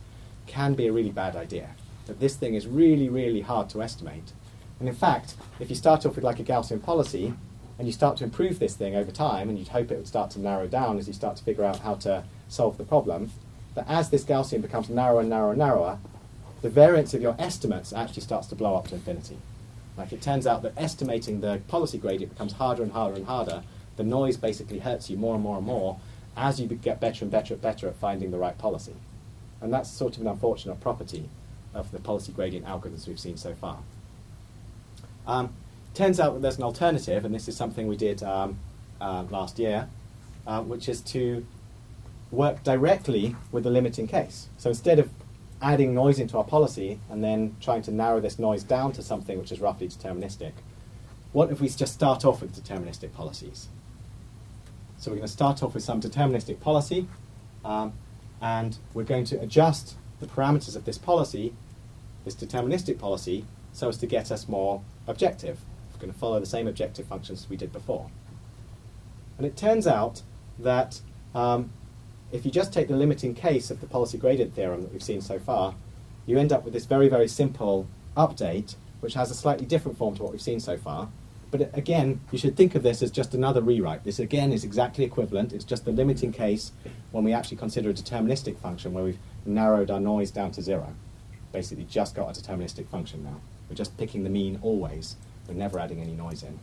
can be a really bad idea. That this thing is really, really hard to estimate. And in fact, if you start off with like a Gaussian policy and you start to improve this thing over time, and you'd hope it would start to narrow down as you start to figure out how to solve the problem, that as this Gaussian becomes narrower and narrower and narrower, the variance of your estimates actually starts to blow up to infinity. Like it turns out that estimating the policy gradient becomes harder and harder and harder. The noise basically hurts you more and more and more as you get better and better and better at finding the right policy. And that's sort of an unfortunate property of the policy gradient algorithms we've seen so far. Turns out that there's an alternative, and this is something we did last year, which is to work directly with the limiting case. So instead of adding noise into our policy and then trying to narrow this noise down to something which is roughly deterministic, what if we just start off with deterministic policies? So we're going to start off with some deterministic policy, and we're going to adjust the parameters of this policy, this deterministic policy, so as to get us more objective. We're going to follow the same objective functions as we did before. And it turns out that if you just take the limiting case of the policy gradient theorem that we've seen so far, you end up with this very, very simple update, which has a slightly different form to what we've seen so far. But again, you should think of this as just another rewrite. This, again, is exactly equivalent. It's just the limiting case when we actually consider a deterministic function where we've narrowed our noise down to 0. Basically, just got a deterministic function now. We're just picking the mean always. We're never adding any noise in.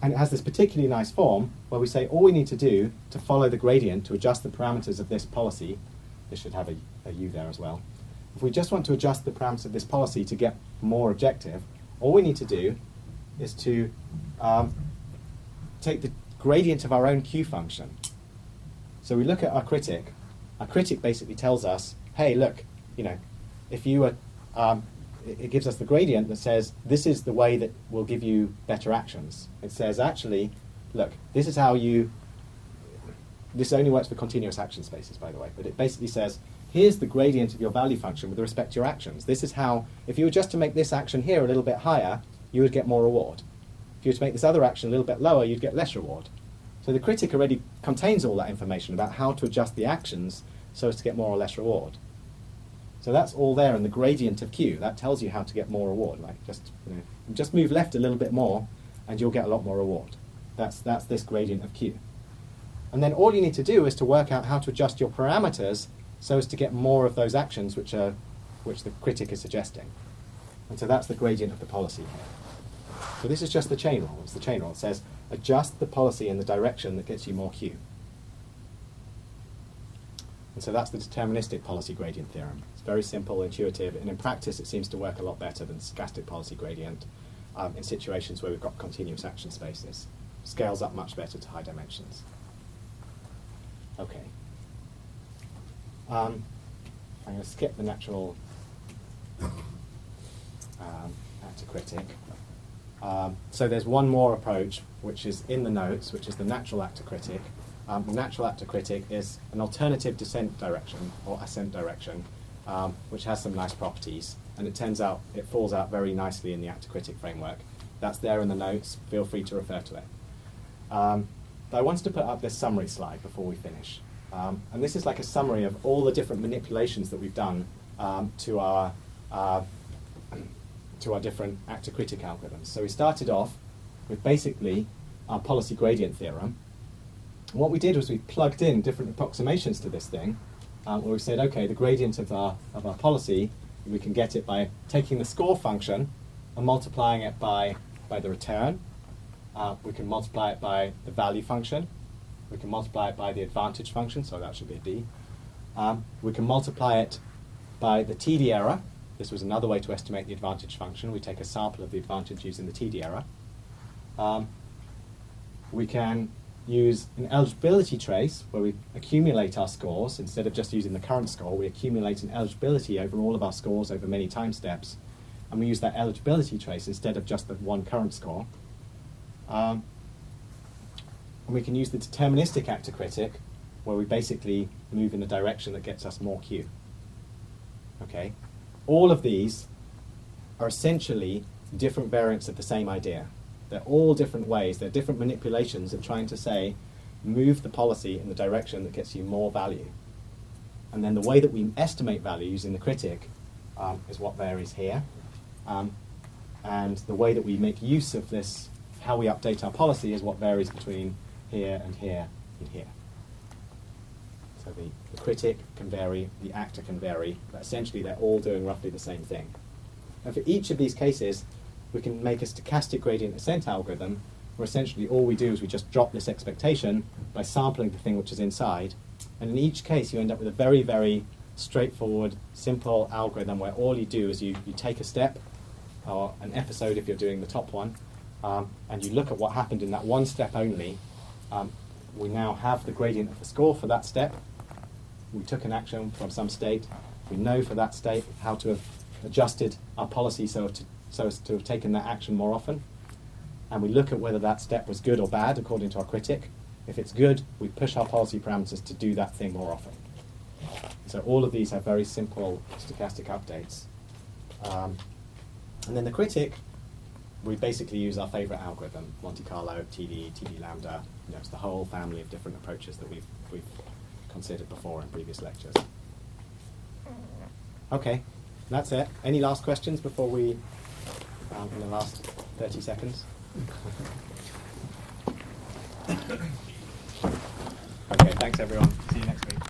And it has this particularly nice form where we say all we need to do to follow the gradient, to adjust the parameters of this policy, this should have a u there as well. If we just want to adjust the parameters of this policy to get more objective, all we need to do is to take the gradient of our own Q function. So we look at our critic basically tells us, hey, look, if you were, it gives us the gradient that says this is the way that will give you better actions. It says, actually, look, this is how this only works for continuous action spaces, by the way, but it basically says, here's the gradient of your value function with respect to your actions. This is how, if you were just to make this action here a little bit higher, you would get more reward. If you were to make this other action a little bit lower, you'd get less reward. So the critic already contains all that information about how to adjust the actions so as to get more or less reward. So that's all there in the gradient of Q. That tells you how to get more reward. Like just move left a little bit more, and you'll get a lot more reward. That's this gradient of Q. And then all you need to do is to work out how to adjust your parameters so as to get more of those actions which the critic is suggesting. And so that's the gradient of the policy here. So this is just the chain rule. It's the chain rule. It says adjust the policy in the direction that gets you more Q. And so that's the deterministic policy gradient theorem. It's very simple, intuitive, and in practice it seems to work a lot better than stochastic policy gradient in situations where we've got continuous action spaces. Scales up much better to high dimensions. Okay. I'm going to skip the natural actor critic. So there's one more approach, which is in the notes, which is the natural actor critic. The natural actor critic is an alternative descent direction, or ascent direction, which has some nice properties. And it turns out it falls out very nicely in the actor critic framework. That's there in the notes. Feel free to refer to it. But I wanted to put up this summary slide before we finish. And this is like a summary of all the different manipulations that we've done to our different actor critic algorithms. So we started off with basically our policy gradient theorem. And what we did was we plugged in different approximations to this thing, where we said, okay, the gradient of our policy, we can get it by taking the score function and multiplying it by the return. We can multiply it by the value function. We can multiply it by the advantage function, so that should be a D. We can multiply it by the TD error. This was another way to estimate the advantage function. We take a sample of the advantage using the TD error. We can use an eligibility trace where we accumulate our scores. Instead of just using the current score, we accumulate an eligibility over all of our scores over many time steps. And we use that eligibility trace instead of just the one current score. And we can use the deterministic actor critic, where we basically move in the direction that gets us more Q. Okay? All of these are essentially different variants of the same idea. They're all different ways, they're different manipulations of trying to say, move the policy in the direction that gets you more value. And then the way that we estimate values in the critic is what varies here. And the way that we make use of this, how we update our policy, is what varies between here and here and here. So the critic can vary, the actor can vary, but essentially they're all doing roughly the same thing. And for each of these cases, we can make a stochastic gradient ascent algorithm, where essentially all we do is we just drop this expectation by sampling the thing which is inside. And in each case, you end up with a very, very straightforward, simple algorithm where all you do is you take a step, or an episode if you're doing the top one, and you look at what happened in that one step only. We now have the gradient of the score for that step. We took an action from some state. We know for that state how to have adjusted our policy so as to have taken that action more often. And we look at whether that step was good or bad according to our critic. If it's good, we push our policy parameters to do that thing more often. So all of these have very simple stochastic updates. And then the critic, we basically use our favorite algorithm, Monte Carlo, TD, TD lambda. It's the whole family of different approaches that we've considered before in previous lectures. Okay, that's it. Any last questions before we, in the last 30 seconds? Okay, thanks everyone. See you next week.